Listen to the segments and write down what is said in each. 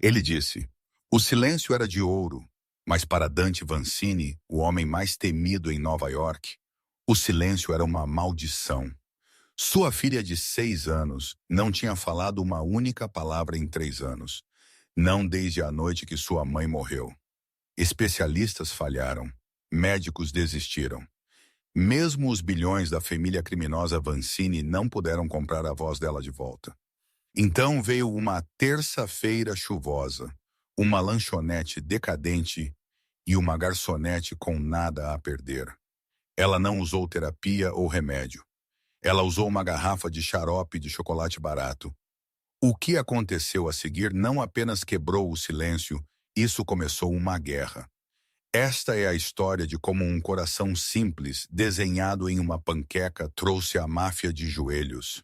Ele disse: o silêncio era de ouro, mas para Dante Vanzini, o homem mais temido em Nova York, o silêncio era uma maldição. Sua filha de 6 anos não tinha falado uma única palavra em 3 anos, não desde a noite que sua mãe morreu. Especialistas falharam, médicos desistiram. Mesmo os bilhões da família criminosa Vanzini não puderam comprar a voz dela de volta. Então veio uma terça-feira chuvosa, uma lanchonete decadente e uma garçonete com nada a perder. Ela não usou terapia ou remédio. Ela usou uma garrafa de xarope de chocolate barato. O que aconteceu a seguir não apenas quebrou o silêncio, isso começou uma guerra. Esta é a história de como um coração simples, desenhado em uma panqueca, trouxe a máfia de joelhos.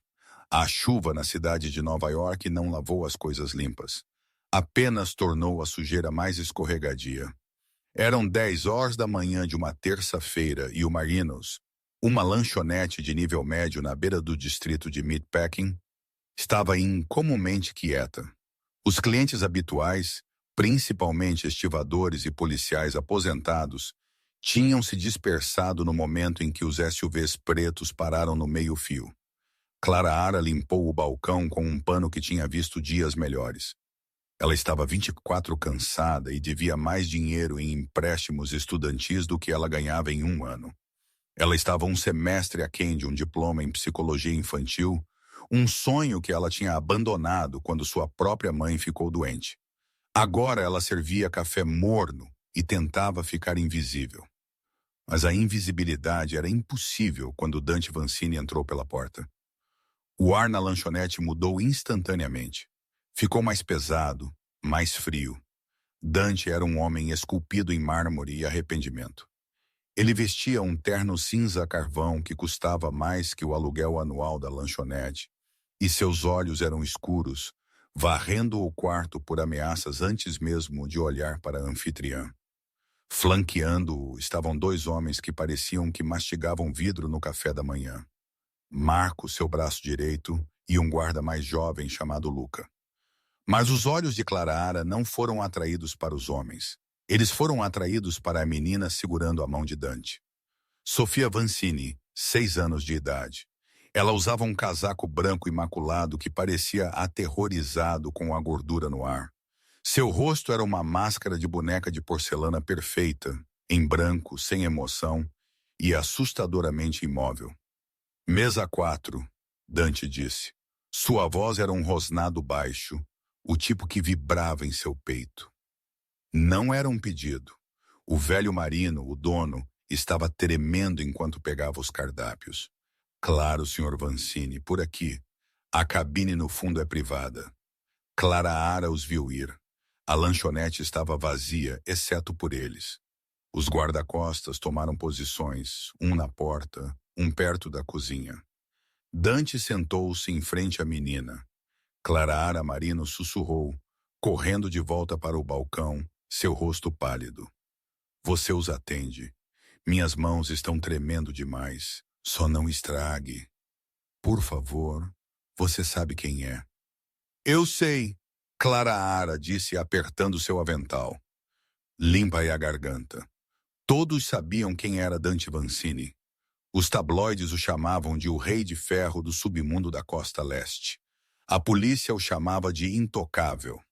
A chuva na cidade de Nova York não lavou as coisas limpas. Apenas tornou a sujeira mais escorregadia. Eram 10 horas da manhã de uma terça-feira e o Marinos, uma lanchonete de nível médio na beira do distrito de Meatpacking, estava incomumente quieta. Os clientes habituais, principalmente estivadores e policiais aposentados, tinham se dispersado no momento em que os SUVs pretos pararam no meio-fio. Clara Ara limpou o balcão com um pano que tinha visto dias melhores. Ela estava 24 cansada e devia mais dinheiro em empréstimos estudantis do que ela ganhava em um ano. Ela estava um semestre aquém de um diploma em psicologia infantil, um sonho que ela tinha abandonado quando sua própria mãe ficou doente. Agora ela servia café morno e tentava ficar invisível. Mas a invisibilidade era impossível quando Dante Vanzini entrou pela porta. O ar na lanchonete mudou instantaneamente. Ficou mais pesado, mais frio. Dante era um homem esculpido em mármore e arrependimento. Ele vestia um terno cinza carvão que custava mais que o aluguel anual da lanchonete, e seus olhos eram escuros, varrendo o quarto por ameaças antes mesmo de olhar para a anfitriã. Flanqueando-o estavam 2 homens que pareciam que mastigavam vidro no café da manhã. Marco, seu braço direito, e um guarda mais jovem chamado Luca. Mas os olhos de Clara Ara não foram atraídos para os homens. Eles foram atraídos para a menina segurando a mão de Dante. Sofia Vanzini, 6 anos de idade. Ela usava um casaco branco imaculado que parecia aterrorizado com a gordura no ar. Seu rosto era uma máscara de boneca de porcelana perfeita, em branco, sem emoção e assustadoramente imóvel. Mesa 4, Dante disse. Sua voz era um rosnado baixo, o tipo que vibrava em seu peito. Não era um pedido. O velho marino, o dono, estava tremendo enquanto pegava os cardápios. Claro, Sr. Vanzini, por aqui. A cabine no fundo é privada. Clara Ara os viu ir. A lanchonete estava vazia, exceto por eles. Os guarda-costas tomaram posições, um na porta, um perto da cozinha. Dante sentou-se em frente à menina. Clara Ara Marino sussurrou, correndo de volta para o balcão, seu rosto pálido. Você os atende. Minhas mãos estão tremendo demais. Só não estrague. Por favor, você sabe quem é. Eu sei, Clara Ara disse apertando seu avental. Limpa aí a garganta. Todos sabiam quem era Dante Vanzini. Os tabloides o chamavam de o Rei de Ferro do submundo da costa leste. A polícia o chamava de intocável.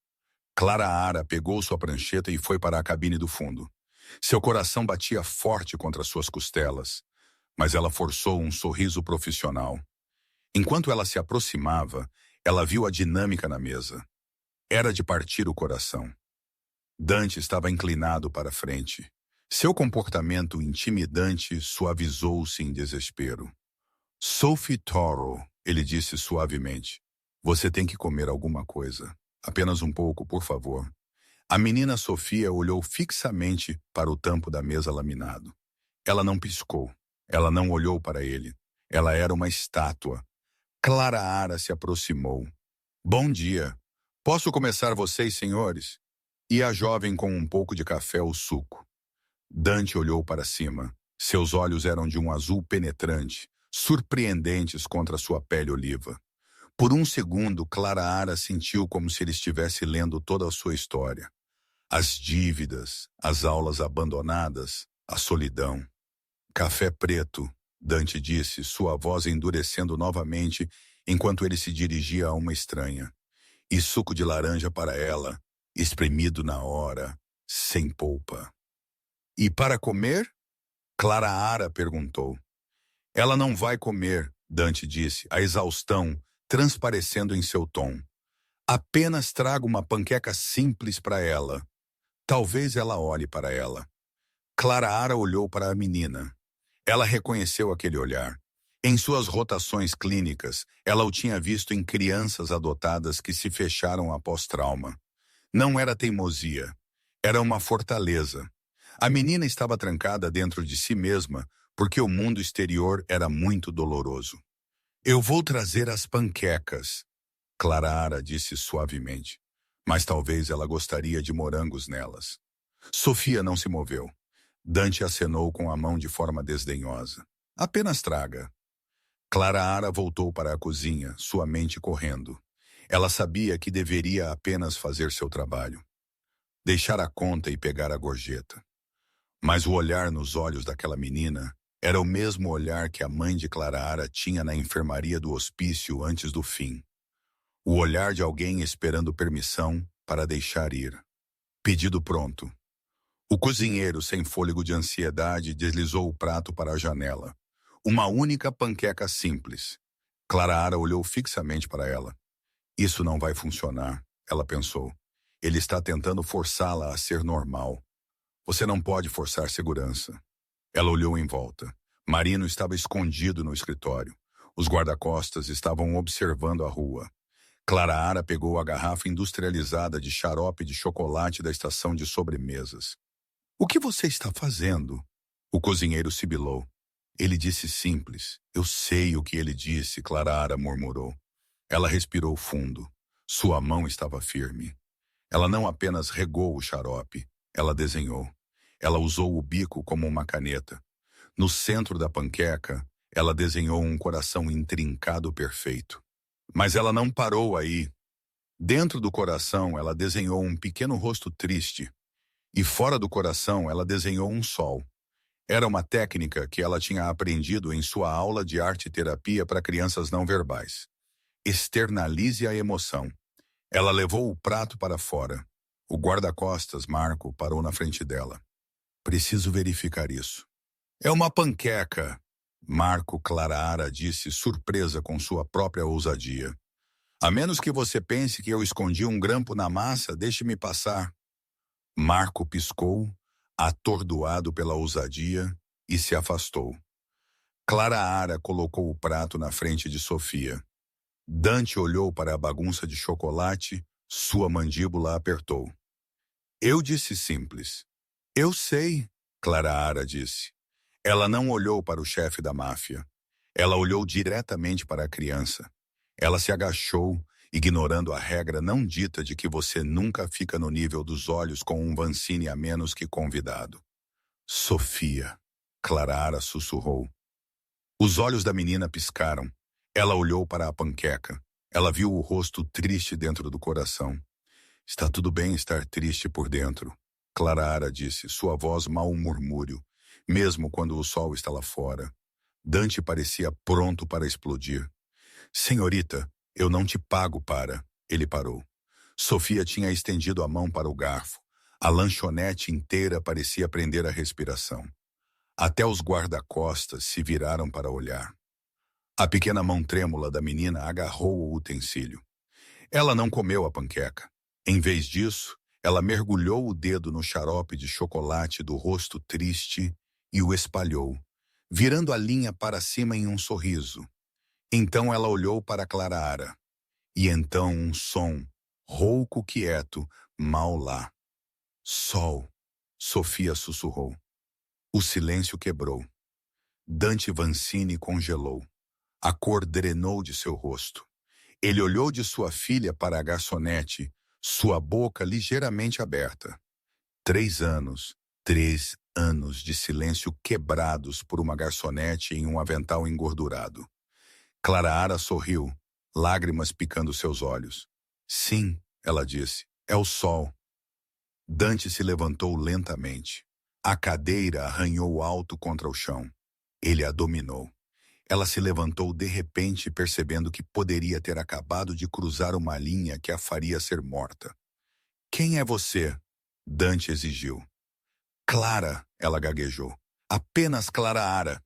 Clara Ara pegou sua prancheta e foi para a cabine do fundo. Seu coração batia forte contra suas costelas, mas ela forçou um sorriso profissional. Enquanto ela se aproximava, ela viu a dinâmica na mesa. Era de partir o coração. Dante estava inclinado para frente. Seu comportamento intimidante suavizou-se em desespero. Sophie Toro, ele disse suavemente. Você tem que comer alguma coisa. Apenas um pouco, por favor. A menina Sofia olhou fixamente para o tampo da mesa laminado. Ela não piscou. Ela não olhou para ele. Ela era uma estátua. Clara Ara se aproximou. Bom dia. Posso começar vocês, senhores? E a jovem com um pouco de café ou suco. Dante olhou para cima. Seus olhos eram de um azul penetrante, surpreendentes contra sua pele oliva. Por um segundo, Clara Ara sentiu como se ele estivesse lendo toda a sua história. As dívidas, as aulas abandonadas, a solidão. Café preto, Dante disse, sua voz endurecendo novamente enquanto ele se dirigia a uma estranha. E suco de laranja para ela, espremido na hora, sem polpa. E para comer? Clara Ara perguntou. Ela não vai comer, Dante disse, a exaustão transparecendo em seu tom. Apenas trago uma panqueca simples para ela. Talvez ela olhe para ela. Clara Ara olhou para a menina. Ela reconheceu aquele olhar. Em suas rotações clínicas, ela o tinha visto em crianças adotadas que se fecharam após trauma. Não era teimosia. Era uma fortaleza. A menina estava trancada dentro de si mesma porque o mundo exterior era muito doloroso. Eu vou trazer as panquecas, Clara Ara disse suavemente. Mas talvez ela gostaria de morangos nelas. Sofia não se moveu. Dante acenou com a mão de forma desdenhosa. Apenas traga. Clara Ara voltou para a cozinha, sua mente correndo. Ela sabia que deveria apenas fazer seu trabalho. Deixar a conta e pegar a gorjeta. Mas o olhar nos olhos daquela menina era o mesmo olhar que a mãe de Clara Ara tinha na enfermaria do hospício antes do fim. O olhar de alguém esperando permissão para deixar ir. Pedido pronto. O cozinheiro, sem fôlego de ansiedade, deslizou o prato para a janela. Uma única panqueca simples. Clara Ara olhou fixamente para ela. Isso não vai funcionar, ela pensou. Ele está tentando forçá-la a ser normal. Você não pode forçar segurança. Ela olhou em volta. Marino estava escondido no escritório. Os guarda-costas estavam observando a rua. Clara Ara pegou a garrafa industrializada de xarope de chocolate da estação de sobremesas. O que você está fazendo? O cozinheiro sibilou. Ele disse simples. Eu sei o que ele disse, Clara Ara murmurou. Ela respirou fundo. Sua mão estava firme. Ela não apenas regou o xarope, ela desenhou. Ela usou o bico como uma caneta. No centro da panqueca, ela desenhou um coração intrincado perfeito. Mas ela não parou aí. Dentro do coração, ela desenhou um pequeno rosto triste. E fora do coração, ela desenhou um sol. Era uma técnica que ela tinha aprendido em sua aula de arte-terapia para crianças não verbais. Externalize a emoção. Ela levou o prato para fora. O guarda-costas, Marco, parou na frente dela. Preciso verificar isso. É uma panqueca, Marco Clara Ara disse, surpresa com sua própria ousadia. A menos que você pense que eu escondi um grampo na massa, deixe-me passar. Marco piscou, atordoado pela ousadia, e se afastou. Clara Ara colocou o prato na frente de Sofia. Dante olhou para a bagunça de chocolate, sua mandíbula apertou. Eu disse simples. Eu sei, Clara Ara disse. Ela não olhou para o chefe da máfia. Ela olhou diretamente para a criança. Ela se agachou, ignorando a regra não dita de que você nunca fica no nível dos olhos com um Vancini a menos que convidado. Sofia, Clara Ara sussurrou. Os olhos da menina piscaram. Ela olhou para a panqueca. Ela viu o rosto triste dentro do coração. Está tudo bem estar triste por dentro, Clara Ara disse, sua voz mal um murmúrio, mesmo quando o sol está lá fora. Dante parecia pronto para explodir. Senhorita, eu não te pago para... Ele parou. Sofia tinha estendido a mão para o garfo. A lanchonete inteira parecia prender a respiração. Até os guarda-costas se viraram para olhar. A pequena mão trêmula da menina agarrou o utensílio. Ela não comeu a panqueca. Em vez disso, ela mergulhou o dedo no xarope de chocolate do rosto triste e o espalhou, virando a linha para cima em um sorriso. Então ela olhou para Clara Ara. E então um som, rouco quieto, mal lá. Sol, Sofia sussurrou. O silêncio quebrou. Dante Vancini congelou. A cor drenou de seu rosto. Ele olhou de sua filha para a garçonete, sua boca ligeiramente aberta. 3 anos de silêncio quebrados por uma garçonete em um avental engordurado. Clara Ara sorriu. lágrimas picando seus olhos. Sim, ela disse, é o sol. Dante se levantou lentamente. A cadeira arranhou alto contra o chão. Ele a dominou. Ela se levantou de repente, percebendo que poderia ter acabado de cruzar uma linha que a faria ser morta. Quem é você? Dante exigiu. Clara, ela gaguejou. Apenas Clara Ara.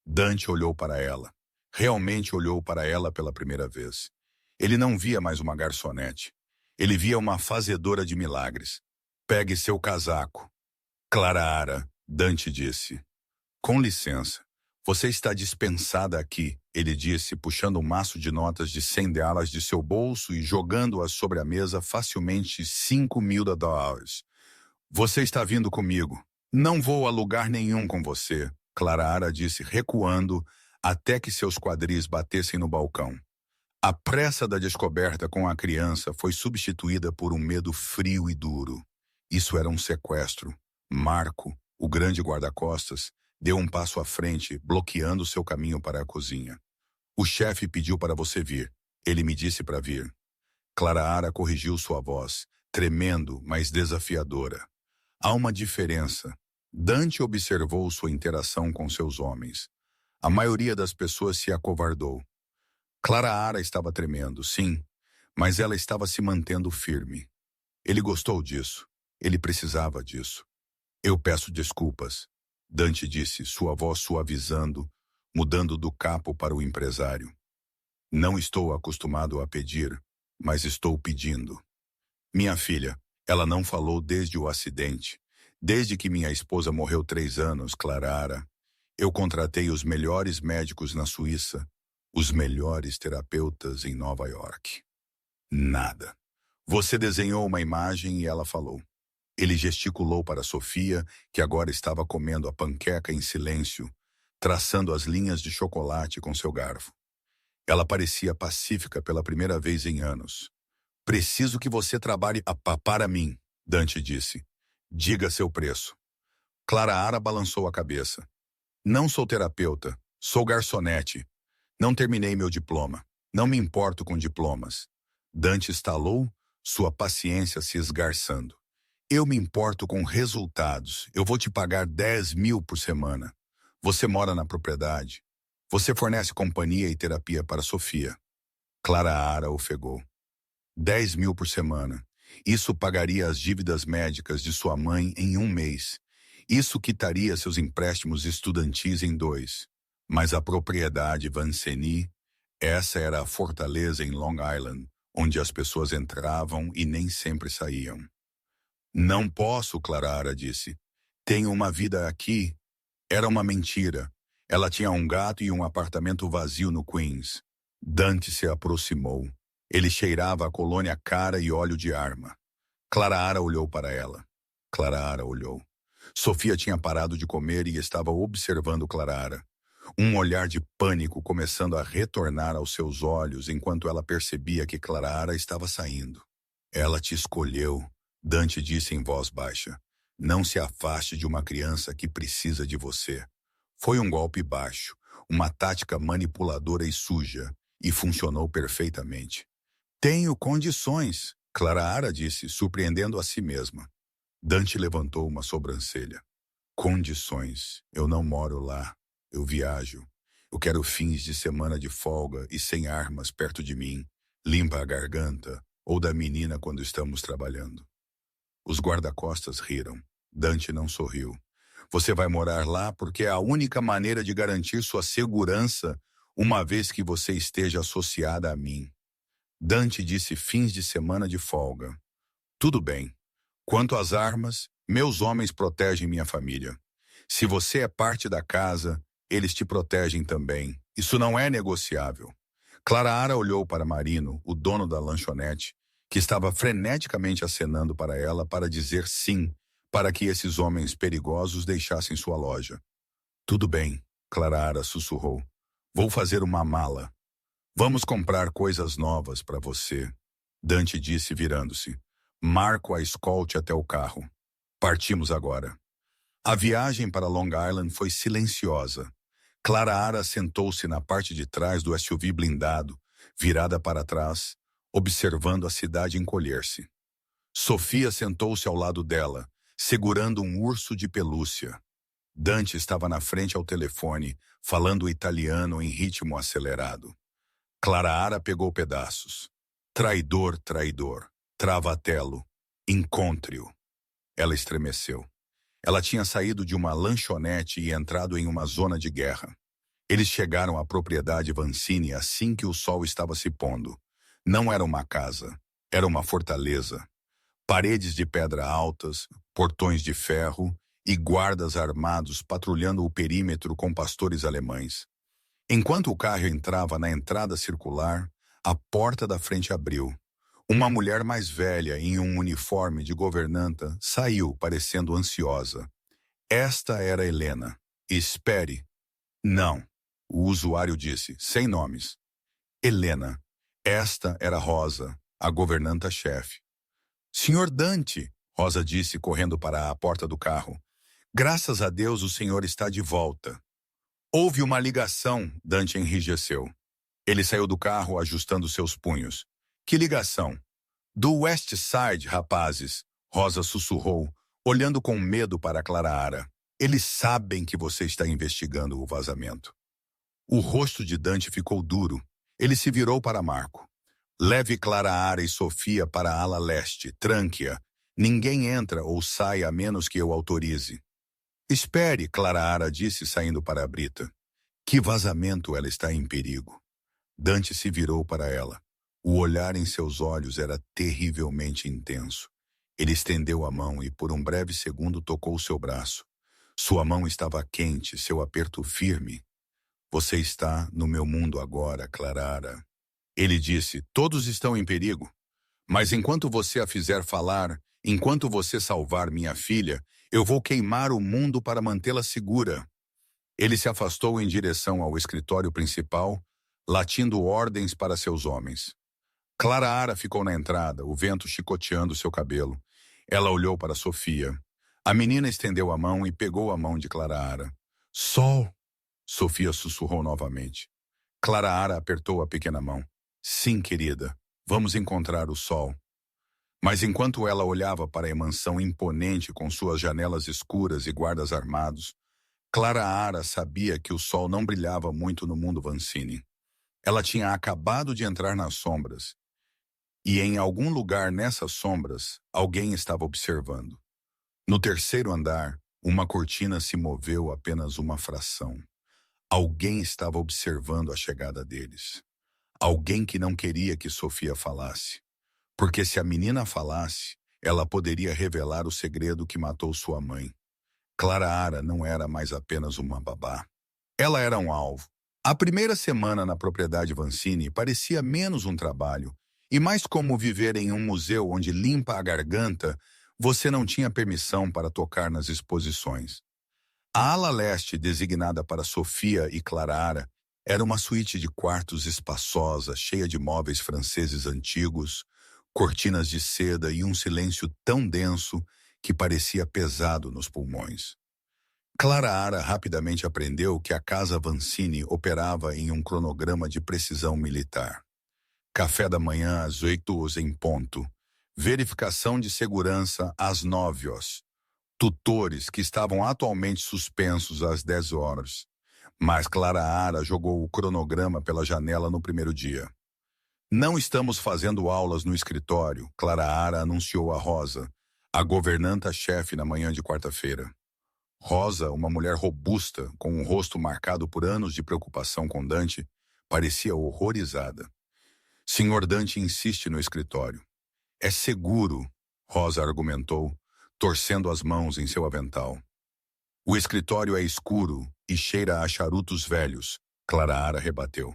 Dante olhou para ela. Realmente olhou para ela pela primeira vez. Ele não via mais uma garçonete. Ele via uma fazedora de milagres. Pegue seu casaco. Clara Ara, Dante disse. Com licença. Você está dispensada aqui, ele disse, puxando um maço de notas de $100 de seu bolso e jogando-as sobre a mesa facilmente $5.000. Você está vindo comigo. Não vou a lugar nenhum com você, Clara Ara disse, recuando até que seus quadris batessem no balcão. A pressa da descoberta com a criança foi substituída por um medo frio e duro. Isso era um sequestro. Marco, o grande guarda-costas, deu um passo à frente, bloqueando seu caminho para a cozinha. O chefe pediu para você vir. Ele me disse para vir. Clara Ara corrigiu sua voz, tremendo, mas desafiadora. Há uma diferença. Dante observou sua interação com seus homens. A maioria das pessoas se acovardou. Clara Ara estava tremendo, sim, mas ela estava se mantendo firme. Ele gostou disso. Ele precisava disso. Eu peço desculpas. Dante disse, sua voz suavizando, mudando do capo para o empresário. Não estou acostumado a pedir, mas estou pedindo. Minha filha, ela não falou desde o acidente. Desde que minha esposa morreu 3 anos, Clara Ara, eu contratei os melhores médicos na Suíça, os melhores terapeutas em Nova York. Nada. Você desenhou uma imagem e ela falou. Ele gesticulou para Sofia, que agora estava comendo a panqueca em silêncio, traçando as linhas de chocolate com seu garfo. Ela parecia pacífica pela primeira vez em anos. Preciso que você trabalhe para mim, Dante disse. Diga seu preço. Clara Ara balançou a cabeça. Não sou terapeuta, sou garçonete. Não terminei meu diploma. Não me importo com diplomas. Dante estalou, sua paciência se esgarçando. Eu me importo com resultados. Eu vou te pagar 10.000 por semana. Você mora na propriedade. Você fornece companhia e terapia para Sofia. Clara Ara ofegou. 10.000 por semana. Isso pagaria as dívidas médicas de sua mãe em 1 mês. Isso quitaria seus empréstimos estudantis em 2. Mas a propriedade Vanceny, essa era a fortaleza em Long Island, onde as pessoas entravam e nem sempre saíam. Não posso, Clara Ara disse. Tenho uma vida aqui. Era uma mentira. Ela tinha um gato e um apartamento vazio no Queens. Dante se aproximou. Ele cheirava a colônia cara e óleo de arma. Clara Ara olhou para ela. Clara Ara olhou. Sofia tinha parado de comer e estava observando Clara Ara. Um olhar de pânico começando a retornar aos seus olhos enquanto ela percebia que Clara Ara estava saindo. Ela te escolheu, Dante disse em voz baixa. Não se afaste de uma criança que precisa de você. Foi um golpe baixo, uma tática manipuladora e suja, e funcionou perfeitamente. Tenho condições, Clara Ara disse, surpreendendo a si mesma. Dante levantou uma sobrancelha. Condições. Eu não moro lá. Eu viajo. Eu quero fins de semana de folga e sem armas perto de mim, limpa a garganta, ou da menina quando estamos trabalhando. Os guarda-costas riram. Dante não sorriu. Você vai morar lá porque é a única maneira de garantir sua segurança, uma vez que você esteja associada a mim. Dante disse fins de semana de folga. Tudo bem. Quanto às armas, meus homens protegem minha família. Se você é parte da casa, eles te protegem também. Isso não é negociável. Clara Ara olhou para Marino, o dono da lanchonete, que estava freneticamente acenando para ela para dizer sim, para que esses homens perigosos deixassem sua loja. Tudo bem, Clara Ara sussurrou. Vou fazer uma mala. Vamos comprar coisas novas para você, Dante disse virando-se. Marco a escolte até o carro. Partimos agora. A viagem para Long Island foi silenciosa. Clara Ara sentou-se na parte de trás do SUV blindado, virada para trás, observando a cidade encolher-se. Sofia sentou-se ao lado dela, segurando um urso de pelúcia. Dante estava na frente ao telefone, falando italiano em ritmo acelerado. Clara pegou pedaços. Traidor, traidor. Travatello. Encontre-o. Ela estremeceu. Ela tinha saído de uma lanchonete e entrado em uma zona de guerra. Eles chegaram à propriedade Vancini assim que o sol estava se pondo. Não era uma casa, era uma fortaleza. Paredes de pedra altas, portões de ferro e guardas armados patrulhando o perímetro com pastores alemães. Enquanto o carro entrava na entrada circular, a porta da frente abriu. Uma mulher mais velha, em um uniforme de governanta, saiu, parecendo ansiosa. Esta era Helena. Espere. Não, o usuário disse, sem nomes. Helena. Esta era Rosa, a governanta-chefe. Senhor Dante, Rosa disse, correndo para a porta do carro. Graças a Deus o senhor está de volta. Houve uma ligação, Dante enrijeceu. Ele saiu do carro, ajustando seus punhos. Que ligação? Do West Side, rapazes, Rosa sussurrou, olhando com medo para Clara. Eles sabem que você está investigando o vazamento. O rosto de Dante ficou duro. Ele se virou para Marco. Leve Clara e Sofia para a ala leste, tranque-a. Ninguém entra ou sai a menos que eu autorize. Espere, Clara disse, saindo para a brita. Que vazamento, ela está em perigo. Dante se virou para ela. O olhar em seus olhos era terrivelmente intenso. Ele estendeu a mão e, por um breve segundo, tocou seu braço. Sua mão estava quente, seu aperto firme. Você está no meu mundo agora, Clara. Ele disse, todos estão em perigo. Mas enquanto você a fizer falar, enquanto você salvar minha filha, eu vou queimar o mundo para mantê-la segura. Ele se afastou em direção ao escritório principal, latindo ordens para seus homens. Clara ficou na entrada, o vento chicoteando seu cabelo. Ela olhou para Sofia. A menina estendeu a mão e pegou a mão de Clara. Sol! Sofia sussurrou novamente. Clara apertou a pequena mão. Sim, querida, vamos encontrar o sol. Mas enquanto ela olhava para a mansão imponente com suas janelas escuras e guardas armados, Clara sabia que o sol não brilhava muito no mundo Vancini. Ela tinha acabado de entrar nas sombras. E em algum lugar nessas sombras, alguém estava observando. No terceiro andar, uma cortina se moveu apenas uma fração. Alguém estava observando a chegada deles. Alguém que não queria que Sofia falasse. Porque se a menina falasse, ela poderia revelar o segredo que matou sua mãe. Clara não era mais apenas uma babá. Ela era um alvo. A primeira semana na propriedade Vancini parecia menos um trabalho, e mais como viver em um museu onde limpa a garganta, você não tinha permissão para tocar nas exposições. A ala leste, designada para Sofia e Clara, era uma suíte de quartos espaçosa, cheia de móveis franceses antigos, cortinas de seda e um silêncio tão denso que parecia pesado nos pulmões. Clara rapidamente aprendeu que a casa Vancini operava em um cronograma de precisão militar. Café da manhã às 8h em ponto. Verificação de segurança às 9h. Tutores que estavam atualmente suspensos às 10h. Mas Clara jogou o cronograma pela janela no primeiro dia. Não estamos fazendo aulas no escritório, Clara anunciou a Rosa, a governanta-chefe na manhã de quarta-feira. Rosa, uma mulher robusta, com um rosto marcado por anos de preocupação com Dante, parecia horrorizada. Senhor Dante insiste no escritório. É seguro, Rosa argumentou, torcendo as mãos em seu avental. O escritório é escuro e cheira a charutos velhos, Clara rebateu.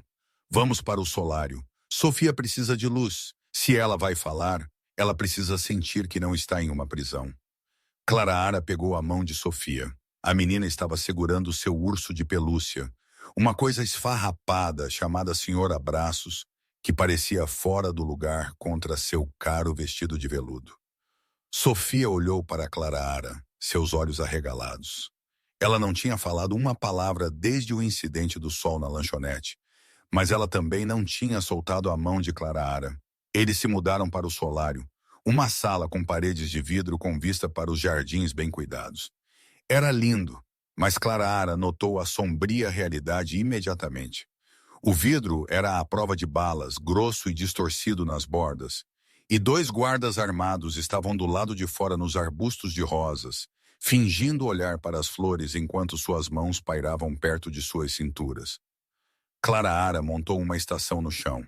Vamos para o solário. Sofia precisa de luz. Se ela vai falar, ela precisa sentir que não está em uma prisão. Clara pegou a mão de Sofia. A menina estava segurando seu urso de pelúcia, uma coisa esfarrapada chamada Senhor Abraços, que parecia fora do lugar contra seu caro vestido de veludo. Sofia olhou para Clara, seus olhos arregalados. Ela não tinha falado uma palavra desde o incidente do sol na lanchonete, Mas ela também não tinha soltado a mão de Clara. Eles se mudaram para o solário, uma sala com paredes de vidro com vista para os jardins bem cuidados. Era lindo, mas Clara notou a sombria realidade imediatamente. O vidro era à prova de balas, grosso e distorcido nas bordas, e dois guardas armados estavam do lado de fora nos arbustos de rosas, fingindo olhar para as flores enquanto suas mãos pairavam perto de suas cinturas. Clara montou uma estação no chão.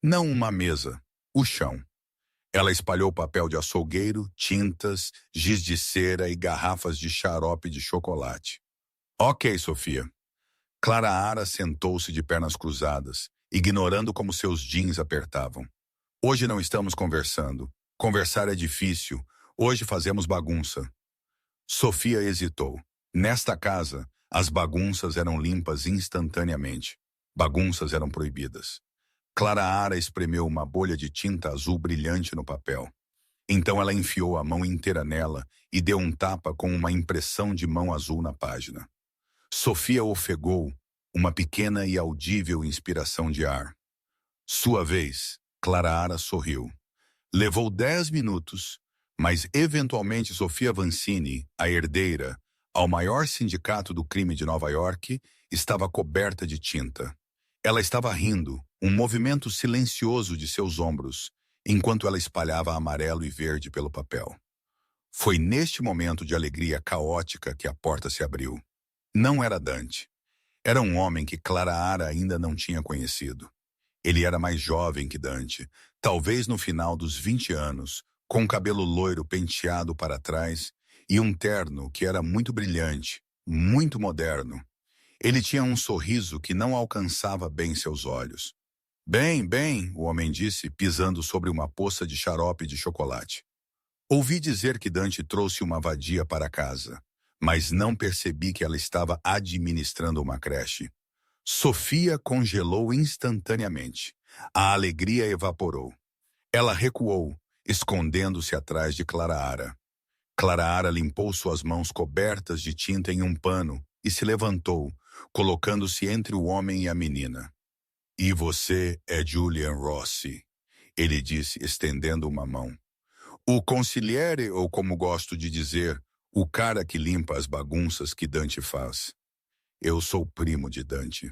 Não uma mesa, o chão. Ela espalhou papel de açougueiro, tintas, giz de cera e garrafas de xarope de chocolate. Ok, Sofia. Clara sentou-se de pernas cruzadas, ignorando como seus jeans apertavam. Hoje não estamos conversando. Conversar é difícil. Hoje fazemos bagunça. Sofia hesitou. Nesta casa, as bagunças eram limpas instantaneamente. Bagunças eram proibidas. Clara espremeu uma bolha de tinta azul brilhante no papel. Então ela enfiou a mão inteira nela e deu um tapa com uma impressão de mão azul na página. Sofia ofegou, uma pequena e audível inspiração de ar. Sua vez, Clara sorriu. Levou 10 minutos, mas eventualmente Sofia Vancini, a herdeira, ao maior sindicato do crime de Nova York, estava coberta de tinta. Ela estava rindo, um movimento silencioso de seus ombros, enquanto ela espalhava amarelo e verde pelo papel. Foi neste momento de alegria caótica que a porta se abriu. Não era Dante. Era um homem que Clara ainda não tinha conhecido. Ele era mais jovem que Dante, talvez no final dos 20 anos, com cabelo loiro penteado para trás e um terno que era muito brilhante, muito moderno. Ele tinha um sorriso que não alcançava bem seus olhos. Bem, bem, o homem disse, pisando sobre uma poça de xarope de chocolate. Ouvi dizer que Dante trouxe uma vadia para casa, mas não percebi que ela estava administrando uma creche. Sofia congelou instantaneamente. A alegria evaporou. Ela recuou, escondendo-se atrás de Clara. Clara limpou suas mãos cobertas de tinta em um pano e se levantou, colocando-se entre o homem e a menina. E você é Julian Rossi, ele disse, estendendo uma mão. O consigliere, ou como gosto de dizer, o cara que limpa as bagunças que Dante faz. Eu sou primo de Dante.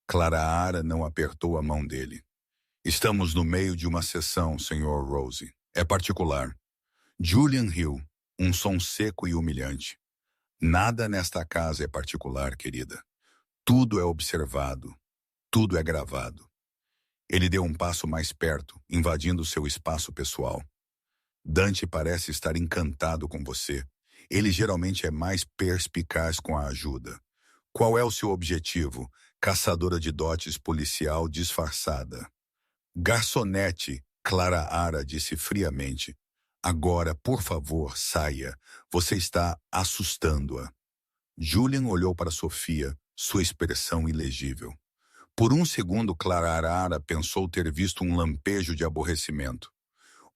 Clara não apertou a mão dele. Estamos no meio de uma sessão, Sr. Rose. É particular. Julian riu, um som seco e humilhante. Nada nesta casa é particular, querida. Tudo é observado. Tudo é gravado. Ele deu um passo mais perto, invadindo seu espaço pessoal. Dante parece estar encantado com você. Ele geralmente é mais perspicaz com a ajuda. Qual é o seu objetivo, caçadora de dotes policial disfarçada? Garçonete, Clara disse friamente. Agora, por favor, saia. Você está assustando-a. Julian olhou para Sofia, sua expressão ilegível. Por um segundo, Clara pensou ter visto um lampejo de aborrecimento.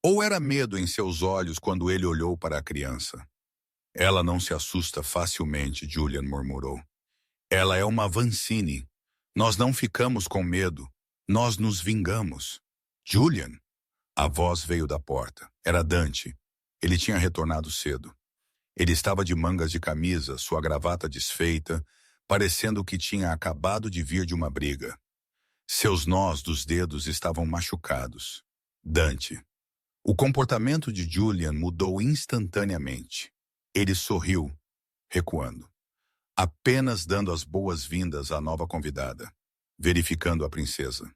Ou era medo em seus olhos quando ele olhou para a criança. Ela não se assusta facilmente, Julian murmurou. Ela é uma Vancini. Nós não ficamos com medo. Nós nos vingamos. Julian? A voz veio da porta. Era Dante. Ele tinha retornado cedo. Ele estava de mangas de camisa, sua gravata desfeita, parecendo que tinha acabado de vir de uma briga. Seus nós dos dedos estavam machucados. Dante. O comportamento de Julian mudou instantaneamente. Ele sorriu, recuando. Apenas dando as boas-vindas à nova convidada, verificando a princesa.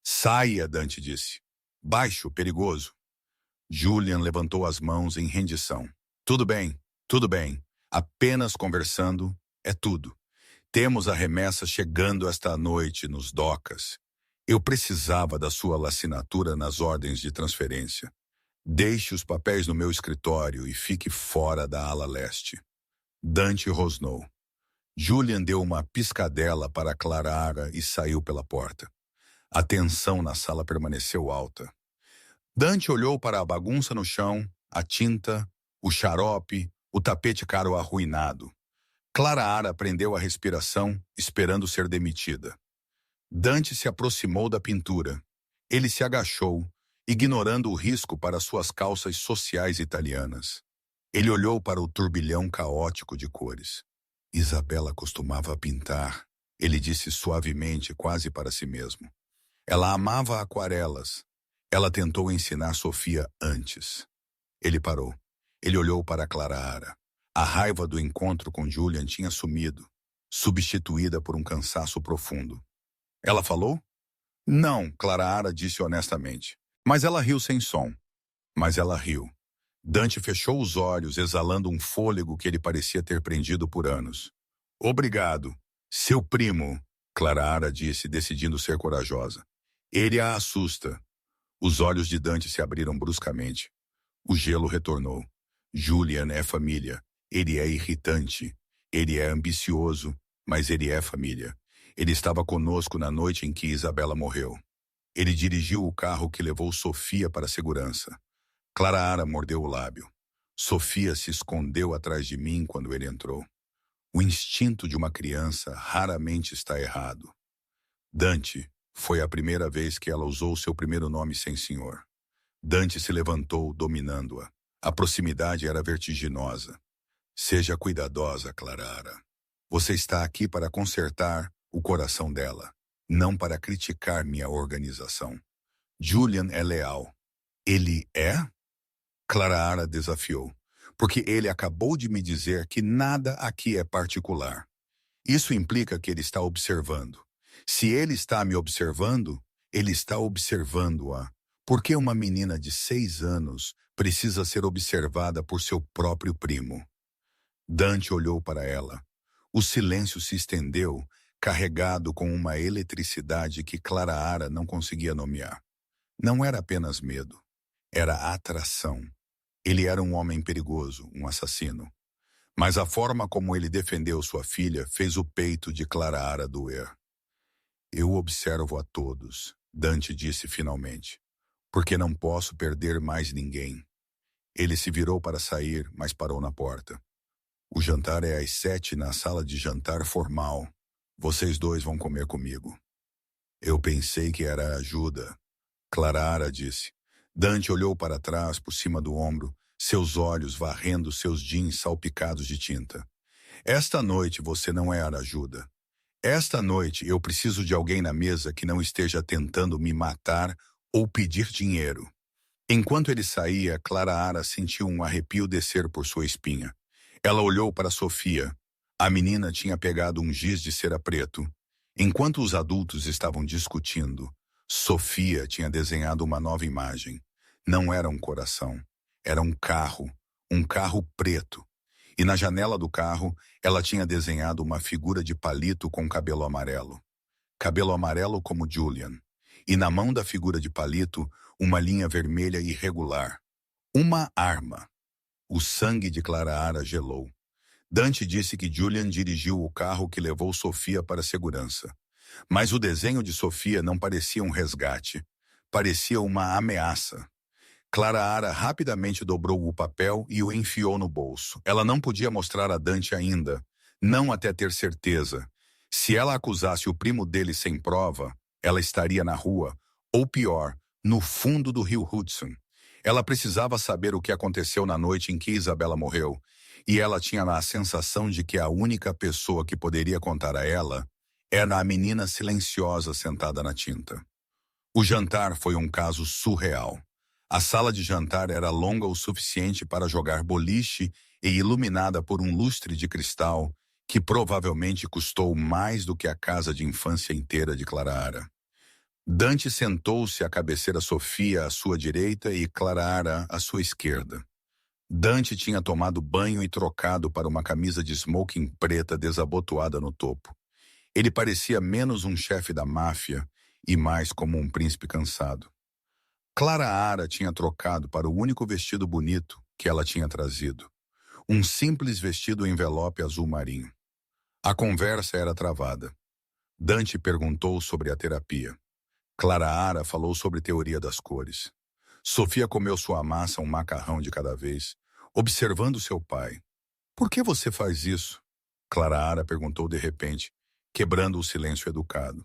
Saia, Dante disse. Baixo, perigoso. Julian levantou as mãos em rendição. Tudo bem, tudo bem. Apenas conversando é tudo. Temos a remessa chegando esta noite nos docas. Eu precisava da sua assinatura nas ordens de transferência. Deixe os papéis no meu escritório e fique fora da ala leste. Dante rosnou. Julian deu uma piscadela para Clara e saiu pela porta. A tensão na sala permaneceu alta. Dante olhou para a bagunça no chão, a tinta, o xarope, o tapete caro arruinado. Clara prendeu a respiração, esperando ser demitida. Dante se aproximou da pintura. Ele se agachou, ignorando o risco para suas calças sociais italianas. Ele olhou para o turbilhão caótico de cores. Isabela costumava pintar, ele disse suavemente, quase para si mesmo. Ela amava aquarelas. Ela tentou ensinar Sofia antes. Ele parou. Ele olhou para Clara. A raiva do encontro com Julian tinha sumido, substituída por um cansaço profundo. Ela falou? Não, Clara disse honestamente. Mas ela riu sem som. Mas ela riu. Dante fechou os olhos, exalando um fôlego que ele parecia ter prendido por anos. Obrigado. Seu primo, Clara disse, decidindo ser corajosa. Ele a assusta. Os olhos de Dante se abriram bruscamente. O gelo retornou. Julian é família. Ele é irritante. Ele é ambicioso, mas ele é família. Ele estava conosco na noite em que Isabela morreu. Ele dirigiu o carro que levou Sofia para a segurança. Clara mordeu o lábio. Sofia se escondeu atrás de mim quando ele entrou. O instinto de uma criança raramente está errado. Dante, foi a primeira vez que ela usou seu primeiro nome sem senhor. Dante se levantou, dominando-a. A proximidade era vertiginosa. Seja cuidadosa, Clara. Você está aqui para consertar o coração dela, não para criticar minha organização. Julian é leal. Ele é? Clara desafiou, porque ele acabou de me dizer que nada aqui é particular. Isso implica que ele está observando. Se ele está me observando, ele está observando-a. Por que uma menina de 6 anos precisa ser observada por seu próprio primo? Dante olhou para ela. O silêncio se estendeu, carregado com uma eletricidade que Clara não conseguia nomear. Não era apenas medo. Era atração. Ele era um homem perigoso, um assassino. Mas a forma como ele defendeu sua filha fez o peito de Clara doer. Eu observo a todos, Dante disse finalmente, porque não posso perder mais ninguém. Ele se virou para sair, mas parou na porta. O jantar é às 7 na sala de jantar formal. Vocês dois vão comer comigo. Eu pensei que era ajuda. Clara disse. Dante olhou para trás, por cima do ombro, seus olhos varrendo seus jeans salpicados de tinta. Esta noite você não é ajuda. Esta noite eu preciso de alguém na mesa que não esteja tentando me matar ou pedir dinheiro. Enquanto ele saía, Clara sentiu um arrepio descer por sua espinha. Ela olhou para Sofia. A menina tinha pegado um giz de cera preto. Enquanto os adultos estavam discutindo, Sofia tinha desenhado uma nova imagem. Não era um coração. Era um carro preto. E na janela do carro, ela tinha desenhado uma figura de palito com cabelo amarelo. Cabelo amarelo como Julian. E na mão da figura de palito, uma linha vermelha irregular. Uma arma. O sangue de Clara gelou. Dante disse que Julian dirigiu o carro que levou Sofia para a segurança. Mas o desenho de Sofia não parecia um resgate. Parecia uma ameaça. Clara rapidamente dobrou o papel e o enfiou no bolso. Ela não podia mostrar a Dante ainda, não até ter certeza. Se ela acusasse o primo dele sem prova, ela estaria na rua, ou pior, no fundo do rio Hudson. Ela precisava saber o que aconteceu na noite em que Isabela morreu, e ela tinha a sensação de que a única pessoa que poderia contar a ela era a menina silenciosa sentada na tinta. O jantar foi um caso surreal. A sala de jantar era longa o suficiente para jogar boliche e iluminada por um lustre de cristal que provavelmente custou mais do que a casa de infância inteira de Clara. Dante sentou-se à cabeceira Sofia à sua direita e Clara à sua esquerda. Dante tinha tomado banho e trocado para uma camisa de smoking preta desabotoada no topo. Ele parecia menos um chefe da máfia e mais como um príncipe cansado. Clara tinha trocado para o único vestido bonito que ela tinha trazido. Um simples vestido envelope azul marinho. A conversa era travada. Dante perguntou sobre a terapia. Clara falou sobre teoria das cores. Sofia comeu sua massa um macarrão de cada vez, observando seu pai. Por que você faz isso? Clara perguntou de repente, quebrando o silêncio educado.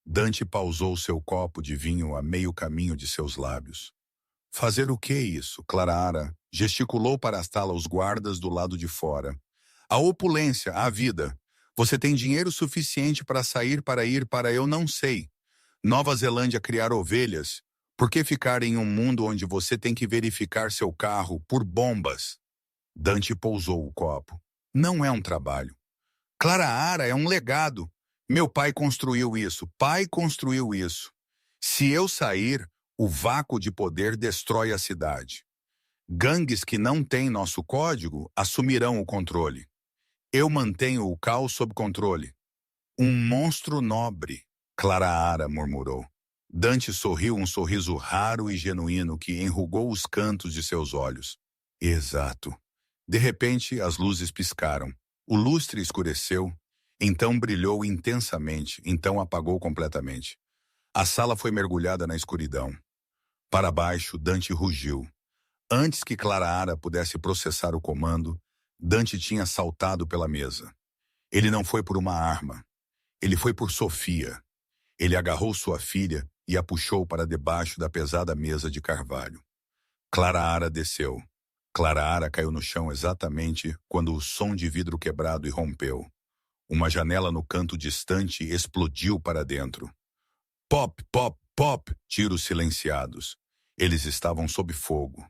Dante pausou seu copo de vinho a meio caminho de seus lábios. Fazer o que isso? Clara gesticulou para a sala os guardas do lado de fora. A opulência, a vida. Você tem dinheiro suficiente para sair para ir para eu não sei. Nova Zelândia criar ovelhas. Por que ficar em um mundo onde você tem que verificar seu carro por bombas? Dante pousou o copo. Não é um trabalho. Clara é um legado. Meu pai construiu isso. Pai construiu isso. Se eu sair, o vácuo de poder destrói a cidade. Gangues que não têm nosso código assumirão o controle. Eu mantenho o caos sob controle. Um monstro nobre, Clara murmurou. Dante sorriu um sorriso raro e genuíno que enrugou os cantos de seus olhos. Exato. De repente, as luzes piscaram. O lustre escureceu, então brilhou intensamente, então apagou completamente. A sala foi mergulhada na escuridão. Para baixo, Dante rugiu. Antes que Clara pudesse processar o comando, Dante tinha saltado pela mesa. Ele não foi por uma arma. Ele foi por Sofia. Ele agarrou sua filha e a puxou para debaixo da pesada mesa de carvalho. Clara desceu. Clara caiu no chão exatamente quando o som de vidro quebrado irrompeu. Uma janela no canto distante explodiu para dentro. Pop, pop, pop, tiros silenciados. Eles estavam sob fogo.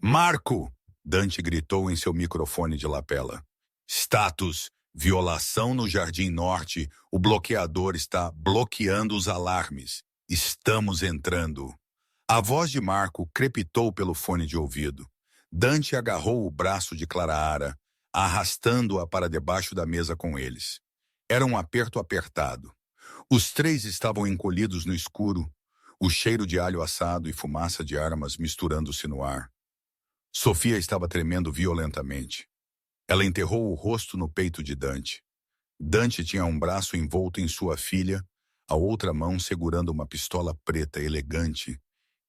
Marco! Dante gritou em seu microfone de lapela. Status, violação no Jardim Norte. O bloqueador está bloqueando os alarmes. Estamos entrando. A voz de Marco crepitou pelo fone de ouvido. Dante agarrou o braço de Clara, arrastando-a para debaixo da mesa com eles. Era um aperto apertado. Os três estavam encolhidos no escuro, o cheiro de alho assado e fumaça de armas misturando-se no ar. Sofia estava tremendo violentamente. Ela enterrou o rosto no peito de Dante. Dante tinha um braço envolto em sua filha, a outra mão segurando uma pistola preta elegante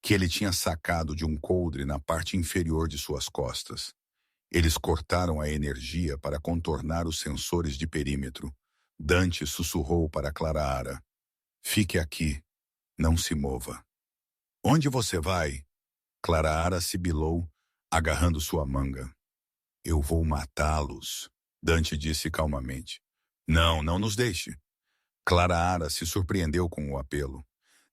que ele tinha sacado de um coldre na parte inferior de suas costas. Eles cortaram a energia para contornar os sensores de perímetro. Dante sussurrou para Clara. Fique aqui. Não se mova. Onde você vai? Clara sibilou, agarrando sua manga. Eu vou matá-los, Dante disse calmamente. Não nos deixe. Clara se surpreendeu com o apelo.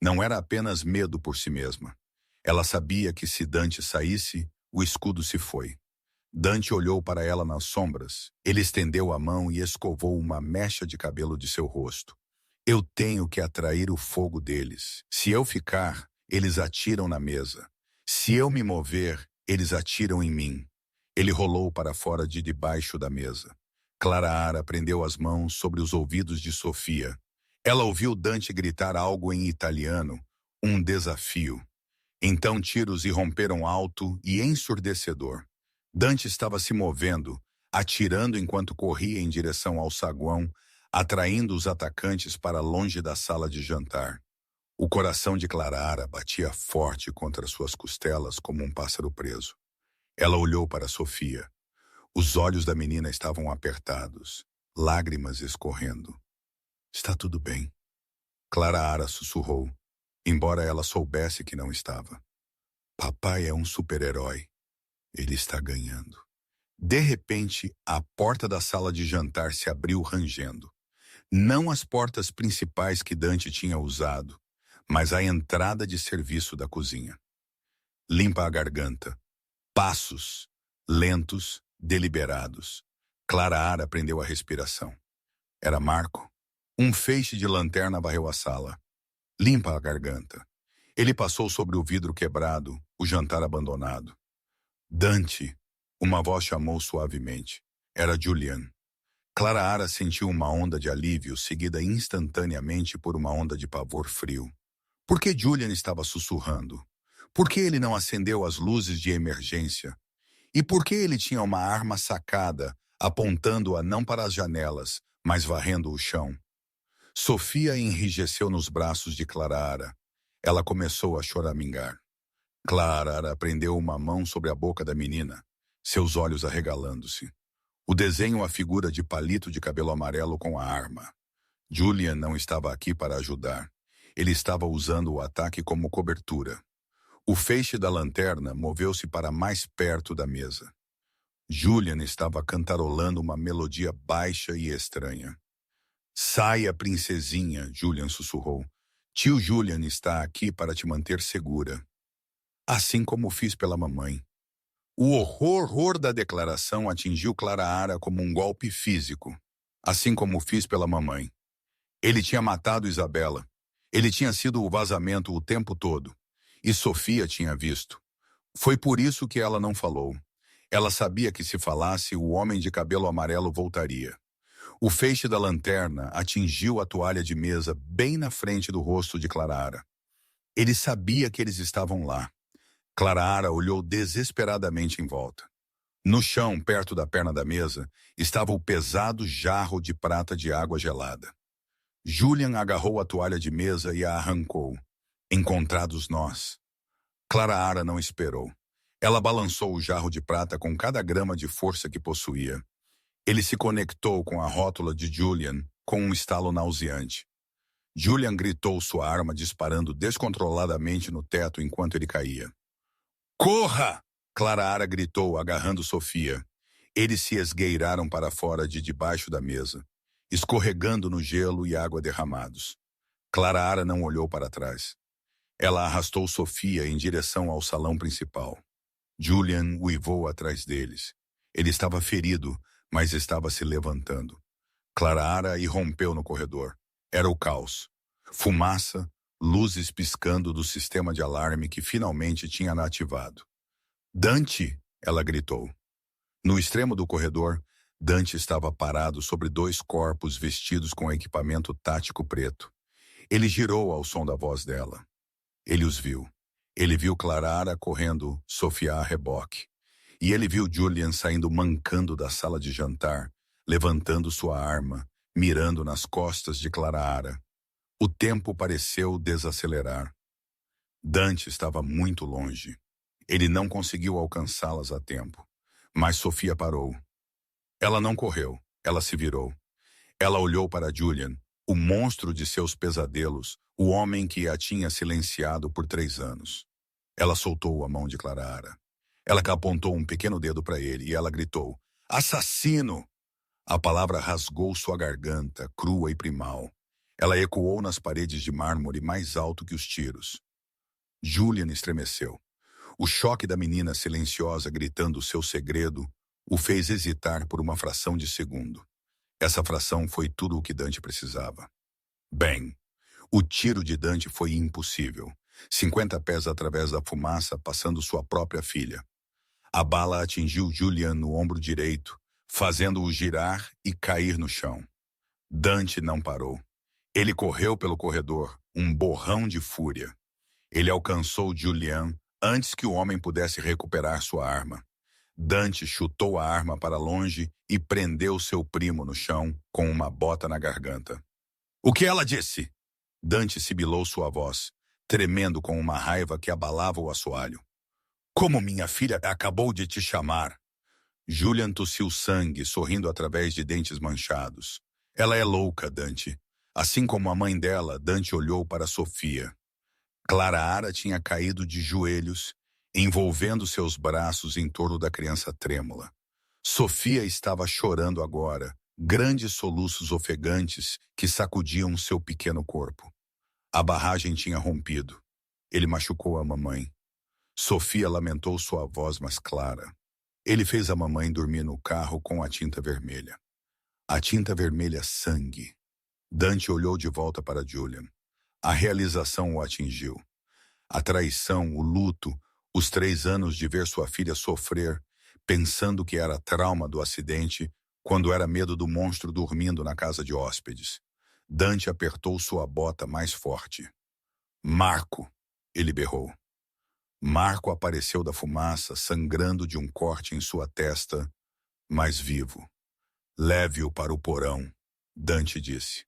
Não era apenas medo por si mesma. Ela sabia que se Dante saísse, o escudo se foi. Dante olhou para ela nas sombras. Ele estendeu a mão e escovou uma mecha de cabelo de seu rosto. Eu tenho que atrair o fogo deles. Se eu ficar, eles atiram na mesa. Se eu me mover, eles atiram em mim. Ele rolou para fora de debaixo da mesa. Clara prendeu as mãos sobre os ouvidos de Sofia. Ela ouviu Dante gritar algo em italiano, um desafio. Então tiros irromperam alto e ensurdecedor. Dante estava se movendo, atirando enquanto corria em direção ao saguão, atraindo os atacantes para longe da sala de jantar. O coração de Clara batia forte contra suas costelas como um pássaro preso. Ela olhou para Sofia. Os olhos da menina estavam apertados, lágrimas escorrendo. Está tudo bem. Clara sussurrou, embora ela soubesse que não estava. Papai é um super-herói. Ele está ganhando. De repente, a porta da sala de jantar se abriu rangendo. Não as portas principais que Dante tinha usado, mas a entrada de serviço da cozinha. Limpa a garganta. Passos, lentos, deliberados. Clara prendeu a respiração. Era Marco. Um feixe de lanterna varreu a sala. Limpa a garganta. Ele passou sobre o vidro quebrado, o jantar abandonado. Dante, uma voz chamou suavemente. Era Julian. Clara sentiu uma onda de alívio seguida instantaneamente por uma onda de pavor frio. Por que Julian estava sussurrando? Por que ele não acendeu as luzes de emergência? E por que ele tinha uma arma sacada, apontando-a não para as janelas, mas varrendo o chão? Sofia enrijeceu nos braços de Clara. Ela começou a choramingar. Clara prendeu uma mão sobre a boca da menina, seus olhos arregalando-se. O desenho a figura de palito de cabelo amarelo com a arma. Julian não estava aqui para ajudar. Ele estava usando o ataque como cobertura. O feixe da lanterna moveu-se para mais perto da mesa. Julian estava cantarolando uma melodia baixa e estranha. Saia, princesinha, Julian sussurrou. Tio Julian está aqui para te manter segura. Assim como fiz pela mamãe. O horror da declaração atingiu Clara como um golpe físico. Assim como fiz pela mamãe. Ele tinha matado Isabela. Ele tinha sido o vazamento o tempo todo. E Sofia tinha visto. Foi por isso que ela não falou. Ela sabia que se falasse, o homem de cabelo amarelo voltaria. O feixe da lanterna atingiu a toalha de mesa bem na frente do rosto de Clara. Ele sabia que eles estavam lá. Clara olhou desesperadamente em volta. No chão, perto da perna da mesa, estava o pesado jarro de prata de água gelada. Julian agarrou a toalha de mesa e a arrancou. Encontrados nós. Clara não esperou. Ela balançou o jarro de prata com cada grama de força que possuía. Ele se conectou com a rótula de Julian com um estalo nauseante. Julian gritou sua arma disparando descontroladamente no teto enquanto ele caía. Corra! Clara gritou, agarrando Sofia. Eles se esgueiraram para fora de debaixo da mesa, escorregando no gelo e água derramados. Clara não olhou para trás. Ela arrastou Sofia em direção ao salão principal. Julian uivou atrás deles. Ele estava ferido, mas estava se levantando. Clara irrompeu no corredor. Era o caos. Fumaça, luzes piscando do sistema de alarme que finalmente tinha ativado. Dante! Ela gritou. No extremo do corredor, Dante estava parado sobre dois corpos vestidos com equipamento tático preto. Ele girou ao som da voz dela. Ele os viu. Ele viu Clara correndo, Sofia a reboque. E ele viu Julian saindo mancando da sala de jantar, levantando sua arma, mirando nas costas de Clara. O tempo pareceu desacelerar. Dante estava muito longe. Ele não conseguiu alcançá-las a tempo. Mas Sofia parou. Ela não correu, ela se virou. Ela olhou para Julian, o monstro de seus pesadelos, o homem que a tinha silenciado por 3 anos. Ela soltou a mão de Clara. Ela apontou um pequeno dedo para ele e ela gritou, assassino! A palavra rasgou sua garganta, crua e primal. Ela ecoou nas paredes de mármore mais alto que os tiros. Julian estremeceu. O choque da menina silenciosa gritando seu segredo o fez hesitar por uma fração de segundo. Essa fração foi tudo o que Dante precisava. Bem, o tiro de Dante foi impossível. 50 pés através da fumaça, passando sua própria filha. A bala atingiu Julian no ombro direito, fazendo-o girar e cair no chão. Dante não parou. Ele correu pelo corredor, um borrão de fúria. Ele alcançou Julian antes que o homem pudesse recuperar sua arma. Dante chutou a arma para longe e prendeu seu primo no chão com uma bota na garganta. O que ela disse? Dante sibilou sua voz, tremendo com uma raiva que abalava o assoalho. Como minha filha acabou de te chamar? Julian tossiu sangue, sorrindo através de dentes manchados. Ela é louca, Dante. Assim como a mãe dela, Dante olhou para Sofia. Clara tinha caído de joelhos, envolvendo seus braços em torno da criança trêmula. Sofia estava chorando agora, grandes soluços ofegantes que sacudiam seu pequeno corpo. A barragem tinha rompido. Ele machucou a mamãe. Sofia lamentou sua voz mais clara. Ele fez a mamãe dormir no carro com a tinta vermelha. A tinta vermelha sangue. Dante olhou de volta para Julian. A realização o atingiu. A traição, o luto, os 3 anos de ver sua filha sofrer, pensando que era trauma do acidente, quando era medo do monstro dormindo na casa de hóspedes. Dante apertou sua bota mais forte. Marco! Ele berrou. Marco apareceu da fumaça, sangrando de um corte em sua testa, mas vivo. Leve-o para o porão, Dante disse.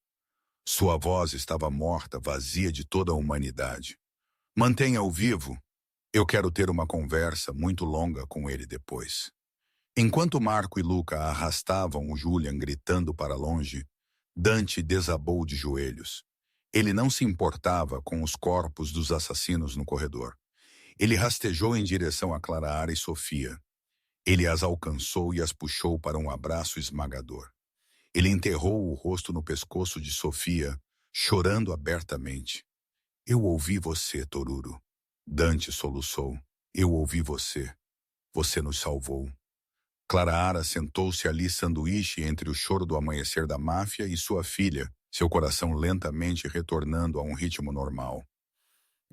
Sua voz estava morta, vazia de toda a humanidade. Mantenha-o vivo. Eu quero ter uma conversa muito longa com ele depois. Enquanto Marco e Luca arrastavam o Julian gritando para longe, Dante desabou de joelhos. Ele não se importava com os corpos dos assassinos no corredor. Ele rastejou em direção a Clara e Sofia. Ele as alcançou e as puxou para um abraço esmagador. Ele enterrou o rosto no pescoço de Sofia, chorando abertamente. Eu ouvi você, Toruro. Dante soluçou. Eu ouvi você. Você nos salvou. Clara sentou-se ali sanduíche entre o choro do amanhecer da máfia e sua filha, seu coração lentamente retornando a um ritmo normal.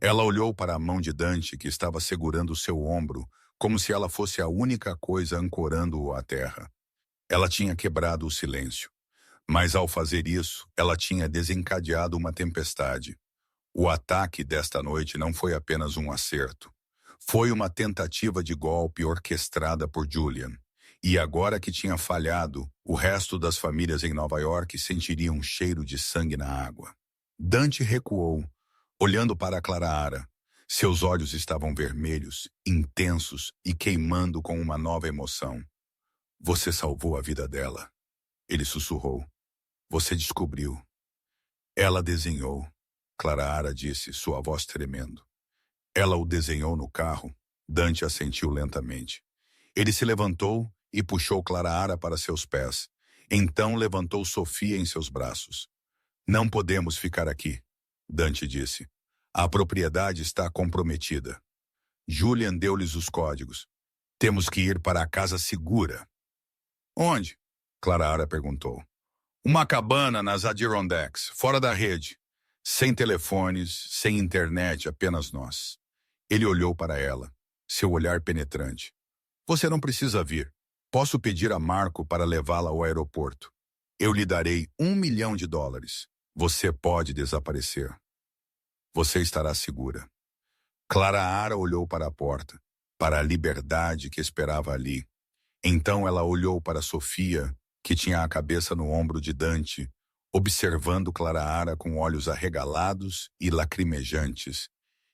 Ela olhou para a mão de Dante que estava segurando seu ombro, como se ela fosse a única coisa ancorando-o à terra. Ela tinha quebrado o silêncio. Mas ao fazer isso, ela tinha desencadeado uma tempestade. O ataque desta noite não foi apenas um acerto. Foi uma tentativa de golpe orquestrada por Julian. E agora que tinha falhado, o resto das famílias em Nova York sentiria um cheiro de sangue na água. Dante recuou, olhando para Clara. Seus olhos estavam vermelhos, intensos e queimando com uma nova emoção. Você salvou a vida dela, ele sussurrou. Você descobriu. Ela desenhou, Clara disse, sua voz tremendo. Ela o desenhou no carro. Dante assentiu lentamente. Ele se levantou e puxou Clara para seus pés. Então levantou Sofia em seus braços. Não podemos ficar aqui, Dante disse. A propriedade está comprometida. Julian deu-lhes os códigos. Temos que ir para a casa segura. Onde? Clara perguntou. Uma cabana nas Adirondacks, fora da rede. Sem telefones, sem internet, apenas nós. Ele olhou para ela, seu olhar penetrante. Você não precisa vir. Posso pedir a Marco para levá-la ao aeroporto. Eu lhe darei $1 milhão. Você pode desaparecer. Você estará segura. Clara olhou para a porta, para a liberdade que esperava ali. Então ela olhou para Sofia, que tinha a cabeça no ombro de Dante, observando Clara com olhos arregalados e lacrimejantes.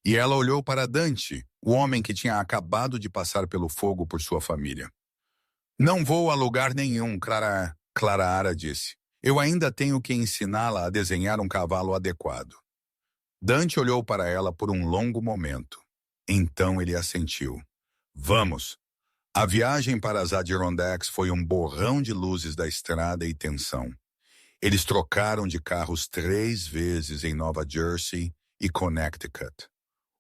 E ela olhou para Dante, o homem que tinha acabado de passar pelo fogo por sua família. Não vou a lugar nenhum, Clara disse. Eu ainda tenho que ensiná-la a desenhar um cavalo adequado. Dante olhou para ela por um longo momento. Então ele assentiu. Vamos. A viagem para as Adirondacks foi um borrão de luzes da estrada e tensão. Eles trocaram de carros 3 vezes em Nova Jersey e Connecticut.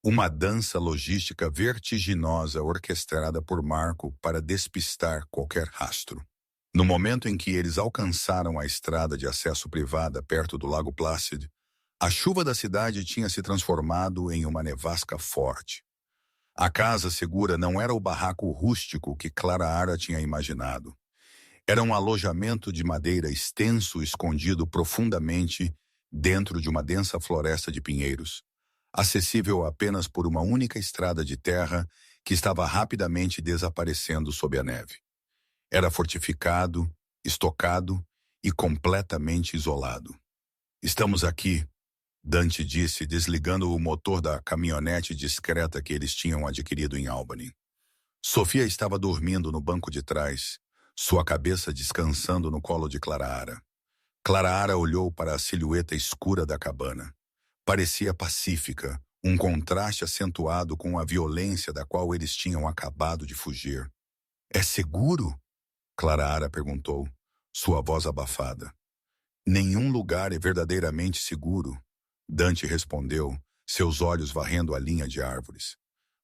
Uma dança logística vertiginosa orquestrada por Marco para despistar qualquer rastro. No momento em que eles alcançaram a estrada de acesso privada perto do Lago Placid, a chuva da cidade tinha se transformado em uma nevasca forte. A casa segura não era o barraco rústico que Clara tinha imaginado. Era um alojamento de madeira extenso escondido profundamente dentro de uma densa floresta de pinheiros, acessível apenas por uma única estrada de terra que estava rapidamente desaparecendo sob a neve. Era fortificado, estocado e completamente isolado. Estamos aqui, Dante disse, desligando o motor da caminhonete discreta que eles tinham adquirido em Albany. Sofia estava dormindo no banco de trás, sua cabeça descansando no colo de Clara. Clara olhou para a silhueta escura da cabana. Parecia pacífica, um contraste acentuado com a violência da qual eles tinham acabado de fugir. É seguro? Clara perguntou, sua voz abafada. Nenhum lugar é verdadeiramente seguro, Dante respondeu, seus olhos varrendo a linha de árvores.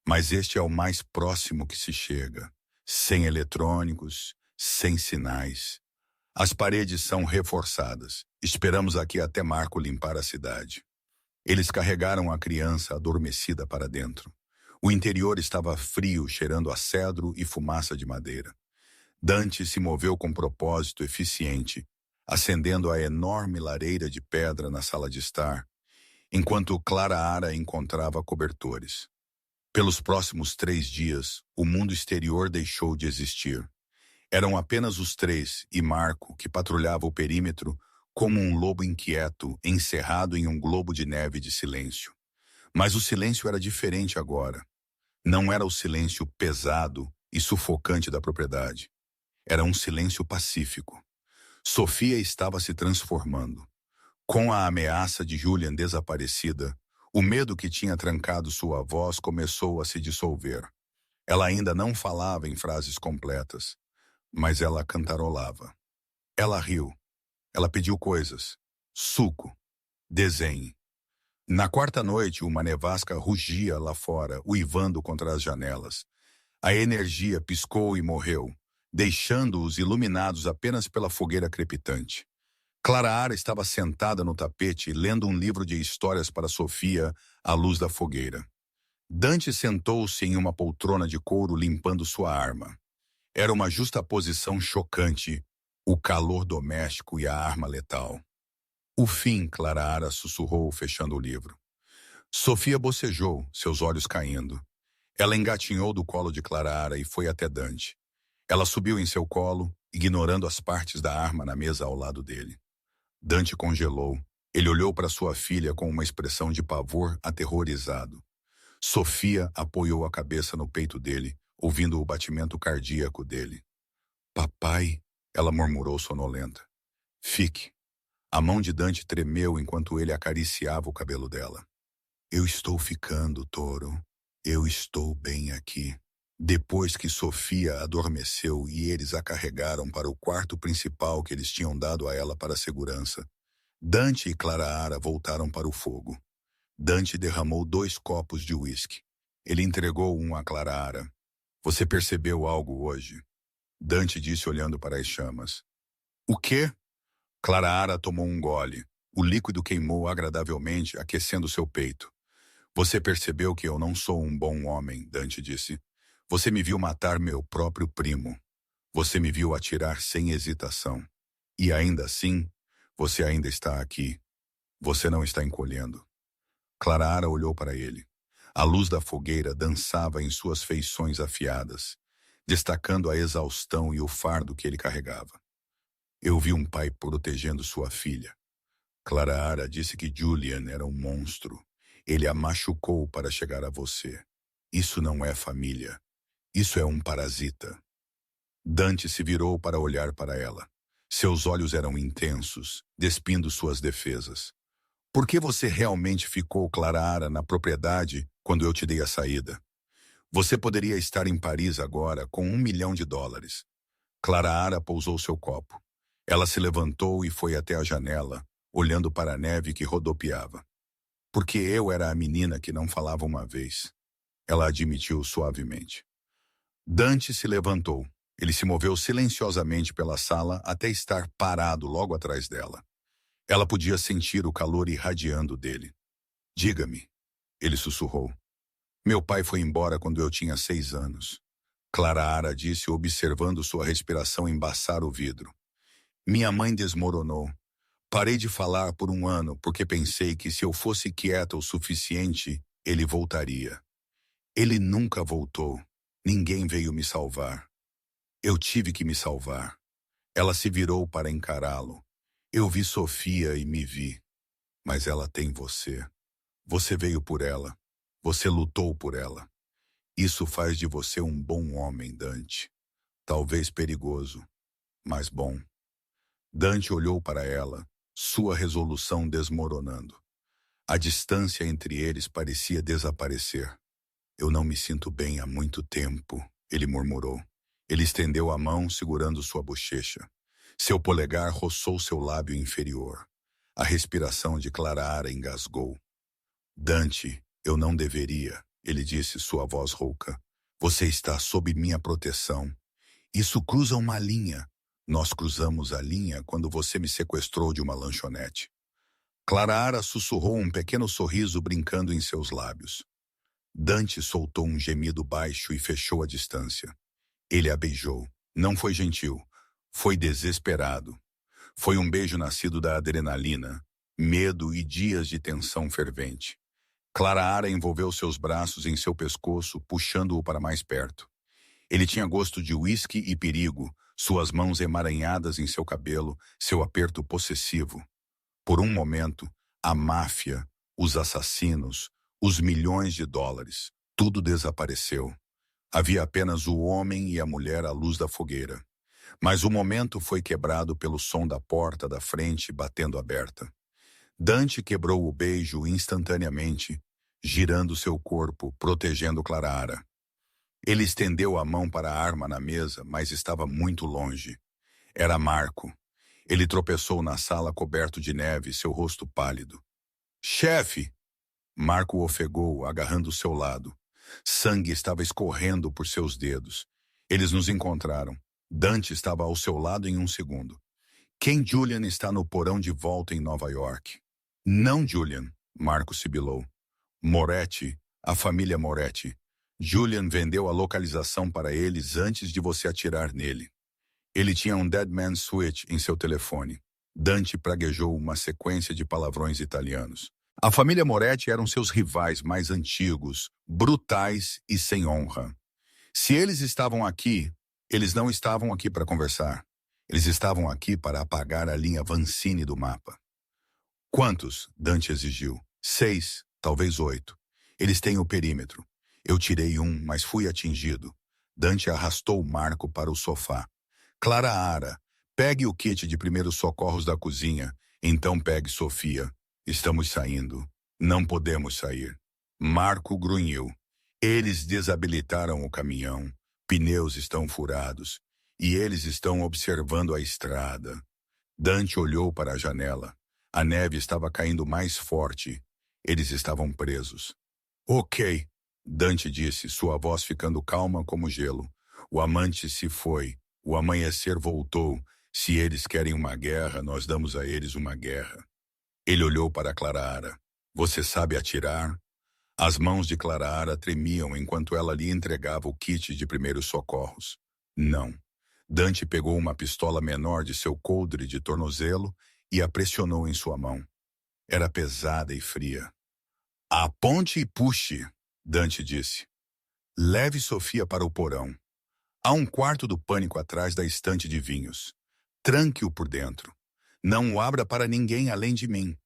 Mas este é o mais próximo que se chega, sem eletrônicos, sem sinais. As paredes são reforçadas. Esperamos aqui até Marco limpar a cidade. Eles carregaram a criança adormecida para dentro. O interior estava frio, cheirando a cedro e fumaça de madeira. Dante se moveu com propósito eficiente, acendendo a enorme lareira de pedra na sala de estar, enquanto Clara encontrava cobertores. Pelos próximos 3 dias, o mundo exterior deixou de existir. Eram apenas os 3 e Marco, que patrulhava o perímetro como um lobo inquieto, encerrado em um globo de neve de silêncio. Mas o silêncio era diferente agora. Não era o silêncio pesado e sufocante da propriedade. Era um silêncio pacífico. Sofia estava se transformando. Com a ameaça de Julian desaparecida, o medo que tinha trancado sua voz começou a se dissolver. Ela ainda não falava em frases completas, mas ela cantarolava. Ela riu. Ela pediu coisas. Suco. Desenhe. Na quarta noite, uma nevasca rugia lá fora, uivando contra as janelas. A energia piscou e morreu, deixando-os iluminados apenas pela fogueira crepitante. Clara estava sentada no tapete, lendo um livro de histórias para Sofia à luz da fogueira. Dante sentou-se em uma poltrona de couro limpando sua arma. Era uma justaposição chocante, o calor doméstico e a arma letal. O fim, Clara sussurrou, fechando o livro. Sofia bocejou, seus olhos caindo. Ela engatinhou do colo de Clara e foi até Dante. Ela subiu em seu colo, ignorando as partes da arma na mesa ao lado dele. Dante congelou. Ele olhou para sua filha com uma expressão de pavor aterrorizado. Sofia apoiou a cabeça no peito dele, ouvindo o batimento cardíaco dele. Papai, ela murmurou sonolenta. Fique. A mão de Dante tremeu enquanto ele acariciava o cabelo dela. Eu estou ficando, touro. Eu estou bem aqui. Depois que Sofia adormeceu e eles a carregaram para o quarto principal que eles tinham dado a ela para segurança, Dante e Clara voltaram para o fogo. Dante derramou 2 copos de uísque. Ele entregou um a Clara. Você percebeu algo hoje? Dante disse olhando para as chamas. O quê? Clara tomou um gole. O líquido queimou agradavelmente, aquecendo seu peito. Você percebeu que eu não sou um bom homem, Dante disse. Você me viu matar meu próprio primo. Você me viu atirar sem hesitação. E ainda assim, você ainda está aqui. Você não está encolhendo. Clara olhou para ele. A luz da fogueira dançava em suas feições afiadas, destacando a exaustão e o fardo que ele carregava. Eu vi um pai protegendo sua filha. Clara disse que Julian era um monstro. Ele a machucou para chegar a você. Isso não é família. Isso é um parasita. Dante se virou para olhar para ela. Seus olhos eram intensos, despindo suas defesas. Por que você realmente ficou, Clara, na propriedade quando eu te dei a saída? Você poderia estar em Paris agora com $1 milhão. Clara pousou seu copo. Ela se levantou e foi até a janela, olhando para a neve que rodopiava. Porque eu era a menina que não falava uma vez. Ela admitiu suavemente. Dante se levantou. Ele se moveu silenciosamente pela sala até estar parado logo atrás dela. Ela podia sentir o calor irradiando dele. Diga-me, ele sussurrou. Meu pai foi embora quando eu tinha 6 anos. Clara disse, observando sua respiração embaçar o vidro. Minha mãe desmoronou. Parei de falar por 1 ano porque pensei que se eu fosse quieta o suficiente, ele voltaria. Ele nunca voltou. Ninguém veio me salvar. Eu tive que me salvar. Ela se virou para encará-lo. Eu vi Sofia e me vi. Mas ela tem você. Você veio por ela. Você lutou por ela. Isso faz de você um bom homem, Dante. Talvez perigoso, mas bom. Dante olhou para ela, sua resolução desmoronando. A distância entre eles parecia desaparecer. Eu não me sinto bem há muito tempo, ele murmurou. Ele estendeu a mão, segurando sua bochecha. Seu polegar roçou seu lábio inferior. A respiração de Clara engasgou. Dante, eu não deveria, ele disse, sua voz rouca. Você está sob minha proteção. Isso cruza uma linha. Nós cruzamos a linha quando você me sequestrou de uma lanchonete. Clara sussurrou um pequeno sorriso brincando em seus lábios. Dante soltou um gemido baixo e fechou a distância. Ele a beijou. Não foi gentil. Foi desesperado. Foi um beijo nascido da adrenalina, medo e dias de tensão fervente. Clara envolveu seus braços em seu pescoço, puxando-o para mais perto. Ele tinha gosto de uísque e perigo, suas mãos emaranhadas em seu cabelo, seu aperto possessivo. Por um momento, a máfia, os assassinos, os milhões de dólares, tudo desapareceu. Havia apenas o homem e a mulher à luz da fogueira. Mas o momento foi quebrado pelo som da porta da frente batendo aberta. Dante quebrou o beijo instantaneamente, girando seu corpo, protegendo Clarara. Ele estendeu a mão para a arma na mesa, mas estava muito longe. Era Marco. Ele tropeçou na sala coberto de neve, seu rosto pálido. Chefe! Marco ofegou, agarrando seu lado. Sangue estava escorrendo por seus dedos. Eles nos encontraram. Dante estava ao seu lado em um segundo. Quem Julian está no porão de volta em Nova York? Não, Julian, Marco sibilou. Moretti, a família Moretti. Julian vendeu a localização para eles antes de você atirar nele. Ele tinha um Dead Man Switch em seu telefone. Dante praguejou uma sequência de palavrões italianos. A família Moretti eram seus rivais mais antigos, brutais e sem honra. Se eles estavam aqui, eles não estavam aqui para conversar. Eles estavam aqui para apagar a linha Vancini do mapa. Quantos? Dante exigiu. 6, talvez 8. Eles têm o perímetro. Eu tirei um, mas fui atingido. Dante arrastou Marco para o sofá. Clarara, pegue o kit de primeiros socorros da cozinha. Então pegue Sofia. Estamos saindo. Não podemos sair. Marco grunhiu. Eles desabilitaram o caminhão. Pneus estão furados. E eles estão observando a estrada. Dante olhou para a janela. A neve estava caindo mais forte. Eles estavam presos. Ok, Dante disse, sua voz ficando calma como gelo. O amante se foi. O amanhecer voltou. Se eles querem uma guerra, nós damos a eles uma guerra. Ele olhou para Clarara. Você sabe atirar? As mãos de Clarara tremiam enquanto ela lhe entregava o kit de primeiros socorros. Não. Dante pegou uma pistola menor de seu coldre de tornozelo e a pressionou em sua mão. Era pesada e fria. Aponte e puxe, Dante disse. Leve Sofia para o porão. Há um quarto do pânico atrás da estante de vinhos. Tranque-o por dentro. Não o abra para ninguém além de mim.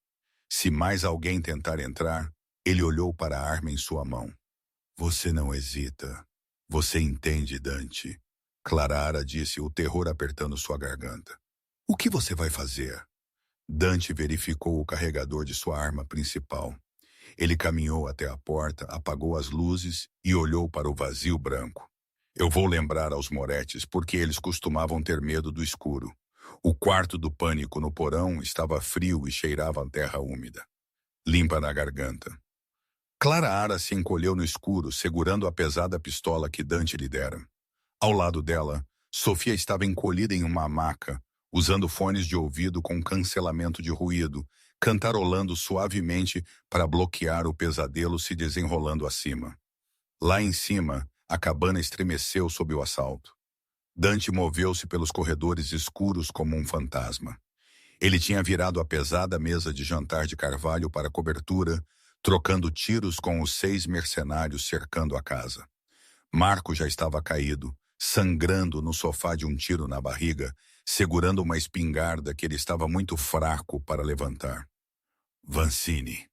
Se mais alguém tentar entrar, ele olhou para a arma em sua mão. Você não hesita. Você entende, Dante. Clarara disse, o terror apertando sua garganta. O que você vai fazer? Dante verificou o carregador de sua arma principal. Ele caminhou até a porta, apagou as luzes e olhou para o vazio branco. Eu vou lembrar aos Morettis porque eles costumavam ter medo do escuro. O quarto do pânico no porão estava frio e cheirava a terra úmida. Limpa na garganta. Clarara se encolheu no escuro, segurando a pesada pistola que Dante lhe dera. Ao lado dela, Sofia estava encolhida em uma hamaca, usando fones de ouvido com cancelamento de ruído, cantarolando suavemente para bloquear o pesadelo se desenrolando acima. Lá em cima, a cabana estremeceu sob o assalto. Dante moveu-se pelos corredores escuros como um fantasma. Ele tinha virado a pesada mesa de jantar de carvalho para cobertura, trocando tiros com os 6 mercenários cercando a casa. Marco já estava caído, sangrando no sofá de um tiro na barriga, segurando uma espingarda que ele estava muito fraco para levantar. Vancini.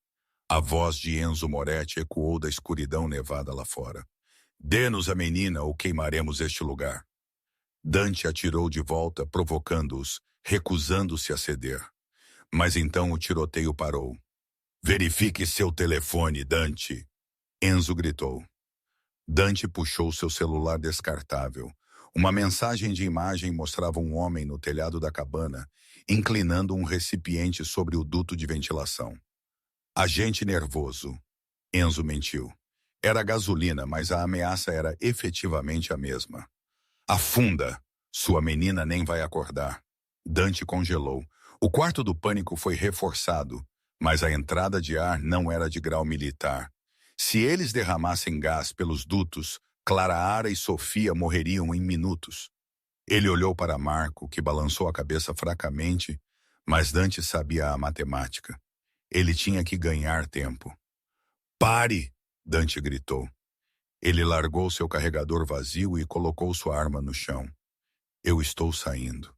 A voz de Enzo Moretti ecoou da escuridão nevada lá fora. Dê-nos a menina ou queimaremos este lugar. Dante atirou de volta, provocando-os, recusando-se a ceder. Mas então o tiroteio parou. Verifique seu telefone, Dante. Enzo gritou. Dante puxou seu celular descartável. Uma mensagem de imagem mostrava um homem no telhado da cabana, inclinando um recipiente sobre o duto de ventilação. Agente nervoso. Enzo mentiu. Era gasolina, mas a ameaça era efetivamente a mesma. Afunda! Sua menina nem vai acordar. Dante congelou. O quarto do pânico foi reforçado, mas a entrada de ar não era de grau militar. Se eles derramassem gás pelos dutos, Clarara e Sofia morreriam em minutos. Ele olhou para Marco, que balançou a cabeça fracamente, mas Dante sabia a matemática. Ele tinha que ganhar tempo. Pare! Dante gritou. Ele largou seu carregador vazio e colocou sua arma no chão. Eu estou saindo.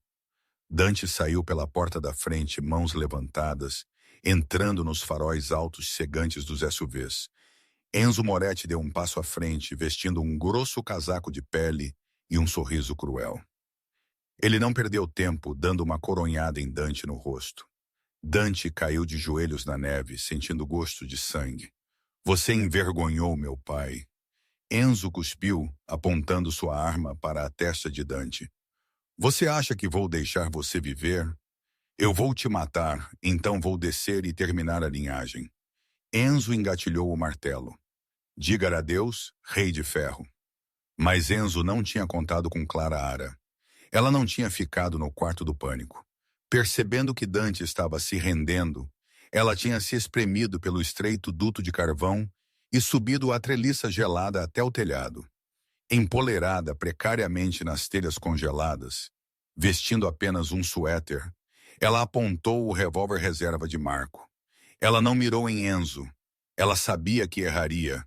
Dante saiu pela porta da frente, mãos levantadas, entrando nos faróis altos cegantes dos SUVs. Enzo Moretti deu um passo à frente, vestindo um grosso casaco de pele e um sorriso cruel. Ele não perdeu tempo, dando uma coronhada em Dante no rosto. Dante caiu de joelhos na neve, sentindo gosto de sangue. Você envergonhou meu pai. Enzo cuspiu, apontando sua arma para a testa de Dante. Você acha que vou deixar você viver? Eu vou te matar, então vou descer e terminar a linhagem. Enzo engatilhou o martelo. Diga adeus, rei de ferro. Mas Enzo não tinha contado com Clara. Ela não tinha ficado no quarto do pânico. Percebendo que Dante estava se rendendo, ela tinha se espremido pelo estreito duto de carvão e subido a treliça gelada até o telhado. Empoleirada precariamente nas telhas congeladas, vestindo apenas um suéter, ela apontou o revólver reserva de Marco. Ela não mirou em Enzo. Ela sabia que erraria.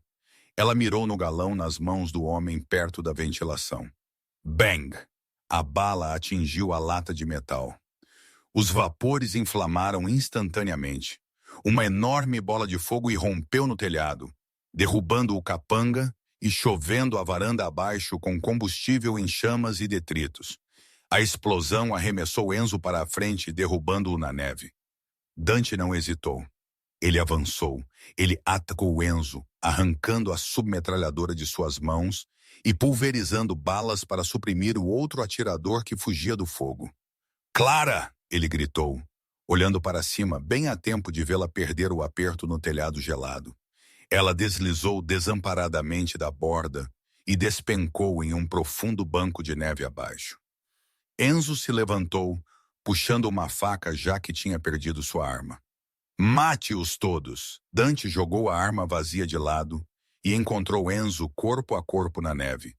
Ela mirou no galão nas mãos do homem perto da ventilação. Bang! A bala atingiu a lata de metal. Os vapores inflamaram instantaneamente. Uma enorme bola de fogo irrompeu no telhado, derrubando o capanga e chovendo a varanda abaixo com combustível em chamas e detritos. A explosão arremessou Enzo para a frente, derrubando-o na neve. Dante não hesitou. Ele avançou. Ele atacou Enzo, arrancando a submetralhadora de suas mãos e pulverizando balas para suprimir o outro atirador que fugia do fogo. Clara! Ele gritou, olhando para cima, bem a tempo de vê-la perder o aperto no telhado gelado. Ela deslizou desamparadamente da borda e despencou em um profundo banco de neve abaixo. Enzo se levantou, puxando uma faca já que tinha perdido sua arma. Mate-os todos! Dante jogou a arma vazia de lado e encontrou Enzo corpo a corpo na neve.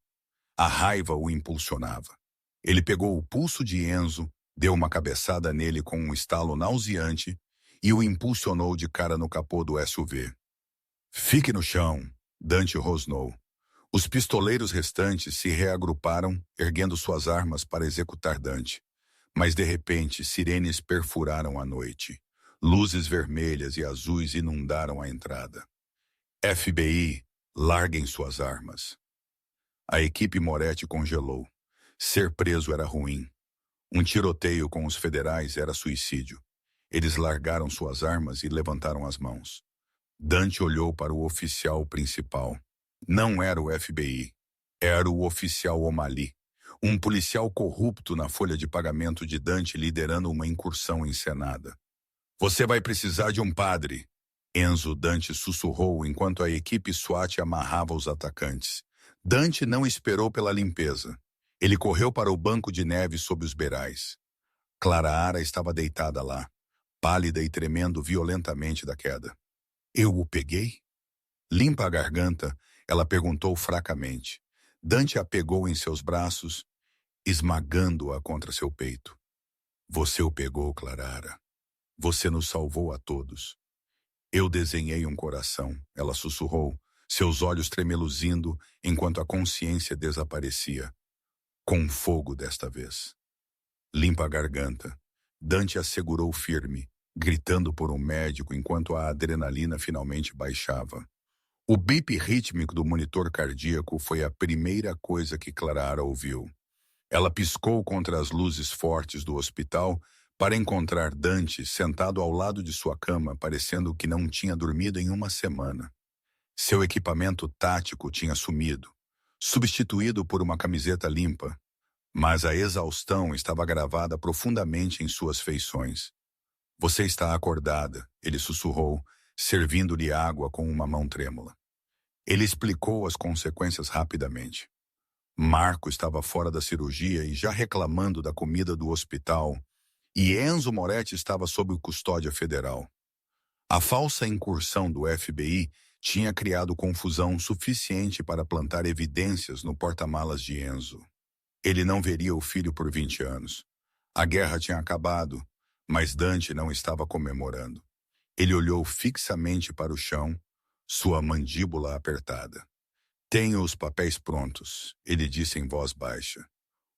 A raiva o impulsionava. Ele pegou o pulso de Enzo, deu uma cabeçada nele com um estalo nauseante e o impulsionou de cara no capô do SUV. Fique no chão, Dante rosnou. Os pistoleiros restantes se reagruparam, erguendo suas armas para executar Dante. Mas de repente, sirenes perfuraram a noite. Luzes vermelhas e azuis inundaram a entrada. FBI, larguem suas armas. A equipe Moretti congelou. Ser preso era ruim. Um tiroteio com os federais era suicídio. Eles largaram suas armas e levantaram as mãos. Dante olhou para o oficial principal. Não era o FBI. Era o oficial O'Malley, um policial corrupto na folha de pagamento de Dante liderando uma incursão encenada. Você vai precisar de um padre. Enzo Dante sussurrou enquanto a equipe SWAT amarrava os atacantes. Dante não esperou pela limpeza. Ele correu para o banco de neve sob os beirais. Clara estava deitada lá, pálida e tremendo violentamente da queda. Eu o peguei? Limpa a garganta, ela perguntou fracamente. Dante a pegou em seus braços, esmagando-a contra seu peito. Você o pegou, Clara. Você nos salvou a todos. Eu desenhei um coração, ela sussurrou, seus olhos tremeluzindo enquanto a consciência desaparecia. Com fogo desta vez. Limpa a garganta. Dante a segurou firme, gritando por um médico enquanto a adrenalina finalmente baixava. O bip rítmico do monitor cardíaco foi a primeira coisa que Clara ouviu. Ela piscou contra as luzes fortes do hospital para encontrar Dante sentado ao lado de sua cama, parecendo que não tinha dormido em uma semana. Seu equipamento tático tinha sumido, substituído por uma camiseta limpa, mas a exaustão estava gravada profundamente em suas feições. Você está acordada, ele sussurrou, servindo-lhe água com uma mão trêmula. Ele explicou as consequências rapidamente. Marco estava fora da cirurgia e já reclamando da comida do hospital, e Enzo Moretti estava sob custódia federal. A falsa incursão do FBI tinha criado confusão suficiente para plantar evidências no porta-malas de Enzo. Ele não veria o filho por 20 anos. A guerra tinha acabado, mas Dante não estava comemorando. Ele olhou fixamente para o chão, sua mandíbula apertada. Tenho os papéis prontos, ele disse em voz baixa.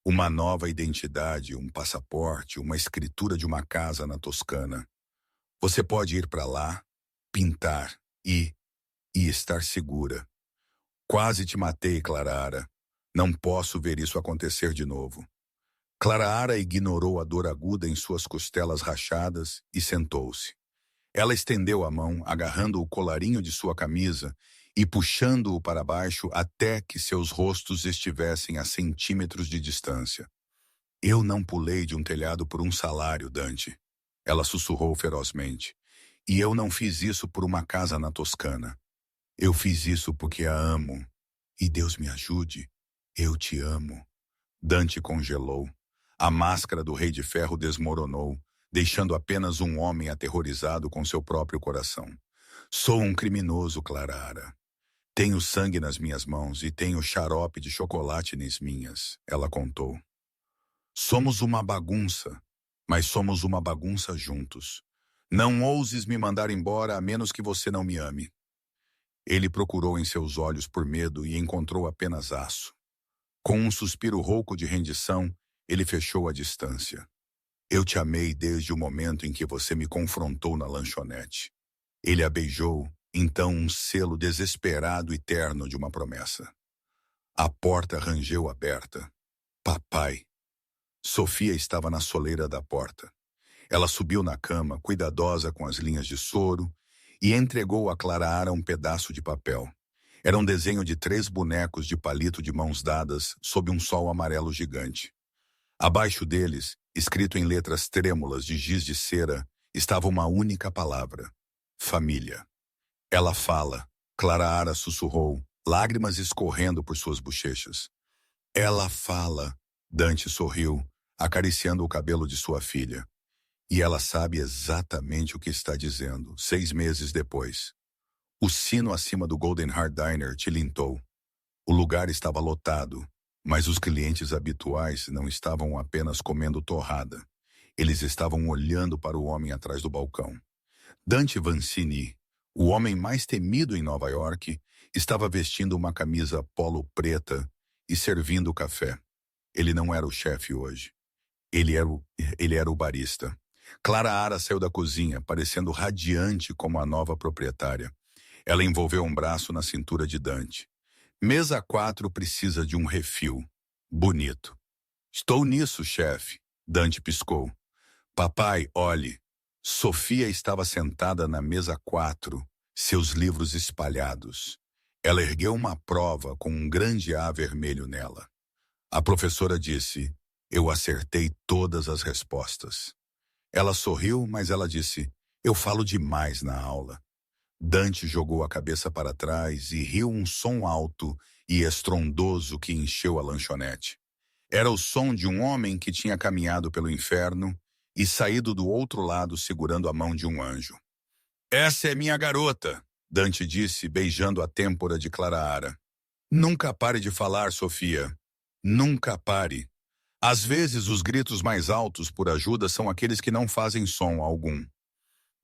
Uma nova identidade, um passaporte, uma escritura de uma casa na Toscana. Você pode ir para lá, pintar e estar segura. Quase te matei, Clara. Não posso ver isso acontecer de novo. Clara ignorou a dor aguda em suas costelas rachadas e sentou-se. Ela estendeu a mão, agarrando o colarinho de sua camisa e puxando-o para baixo até que seus rostos estivessem a centímetros de distância. Eu não pulei de um telhado por um salário, Dante. Ela sussurrou ferozmente. E eu não fiz isso por uma casa na Toscana. Eu fiz isso porque a amo. E Deus me ajude, eu te amo. Dante congelou. A máscara do Rei de Ferro desmoronou, deixando apenas um homem aterrorizado com seu próprio coração. Sou um criminoso, Clara. Tenho sangue nas minhas mãos e tenho xarope de chocolate nas minhas, ela contou. Somos uma bagunça, mas somos uma bagunça juntos. Não ouses me mandar embora a menos que você não me ame. Ele procurou em seus olhos por medo e encontrou apenas aço. Com um suspiro rouco de rendição, ele fechou a distância. Eu te amei desde o momento em que você me confrontou na lanchonete. Ele a beijou, então um selo desesperado e terno de uma promessa. A porta rangeu aberta. Papai. Sofia estava na soleira da porta. Ela subiu na cama, cuidadosa com as linhas de soro, e entregou a Clara um pedaço de papel. Era um desenho de 3 bonecos de palito de mãos dadas sob um sol amarelo gigante. Abaixo deles, escrito em letras trêmulas de giz de cera, estava uma única palavra: família. Ela fala, Clara sussurrou, lágrimas escorrendo por suas bochechas. Ela fala, Dante sorriu, acariciando o cabelo de sua filha. E ela sabe exatamente o que está dizendo, 6 meses depois. O sino acima do Golden Heart Diner tilintou. O lugar estava lotado, mas os clientes habituais não estavam apenas comendo torrada. Eles estavam olhando para o homem atrás do balcão. Dante Vancini, o homem mais temido em Nova York, estava vestindo uma camisa polo preta e servindo café. Ele não era o chefe hoje. Ele era o barista. Clara saiu da cozinha, parecendo radiante como a nova proprietária. Ela envolveu um braço na cintura de Dante. Mesa 4 precisa de um refil. Bonito. Estou nisso, chefe. Dante piscou. Papai, olhe. Sofia estava sentada na mesa 4, seus livros espalhados. Ela ergueu uma prova com um grande A vermelho nela. A professora disse, eu acertei todas as respostas. Ela sorriu, mas ela disse, eu falo demais na aula. Dante jogou a cabeça para trás e riu um som alto e estrondoso que encheu a lanchonete. Era o som de um homem que tinha caminhado pelo inferno e saído do outro lado segurando a mão de um anjo. Essa é minha garota, Dante disse, beijando a têmpora de Clara. Nunca pare de falar, Sofia. Nunca pare. Às vezes, os gritos mais altos por ajuda são aqueles que não fazem som algum.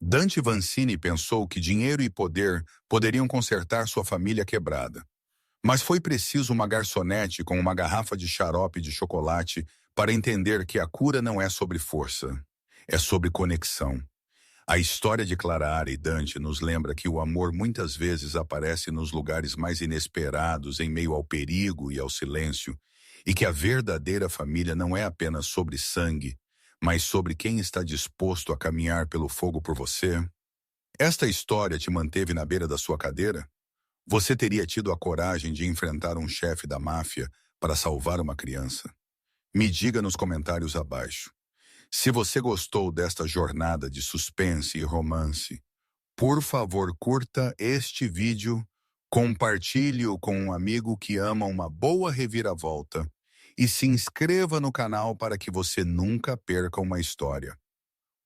Dante Vancini pensou que dinheiro e poder poderiam consertar sua família quebrada. Mas foi preciso uma garçonete com uma garrafa de xarope de chocolate para entender que a cura não é sobre força, é sobre conexão. A história de Clara e Dante nos lembra que o amor muitas vezes aparece nos lugares mais inesperados, em meio ao perigo e ao silêncio, e que a verdadeira família não é apenas sobre sangue, mas sobre quem está disposto a caminhar pelo fogo por você. Esta história te manteve na beira da sua cadeira? Você teria tido a coragem de enfrentar um chefe da máfia para salvar uma criança? Me diga nos comentários abaixo. Se você gostou desta jornada de suspense e romance, por favor curta este vídeo, compartilhe-o com um amigo que ama uma boa reviravolta e se inscreva no canal para que você nunca perca uma história.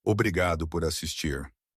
Obrigado por assistir.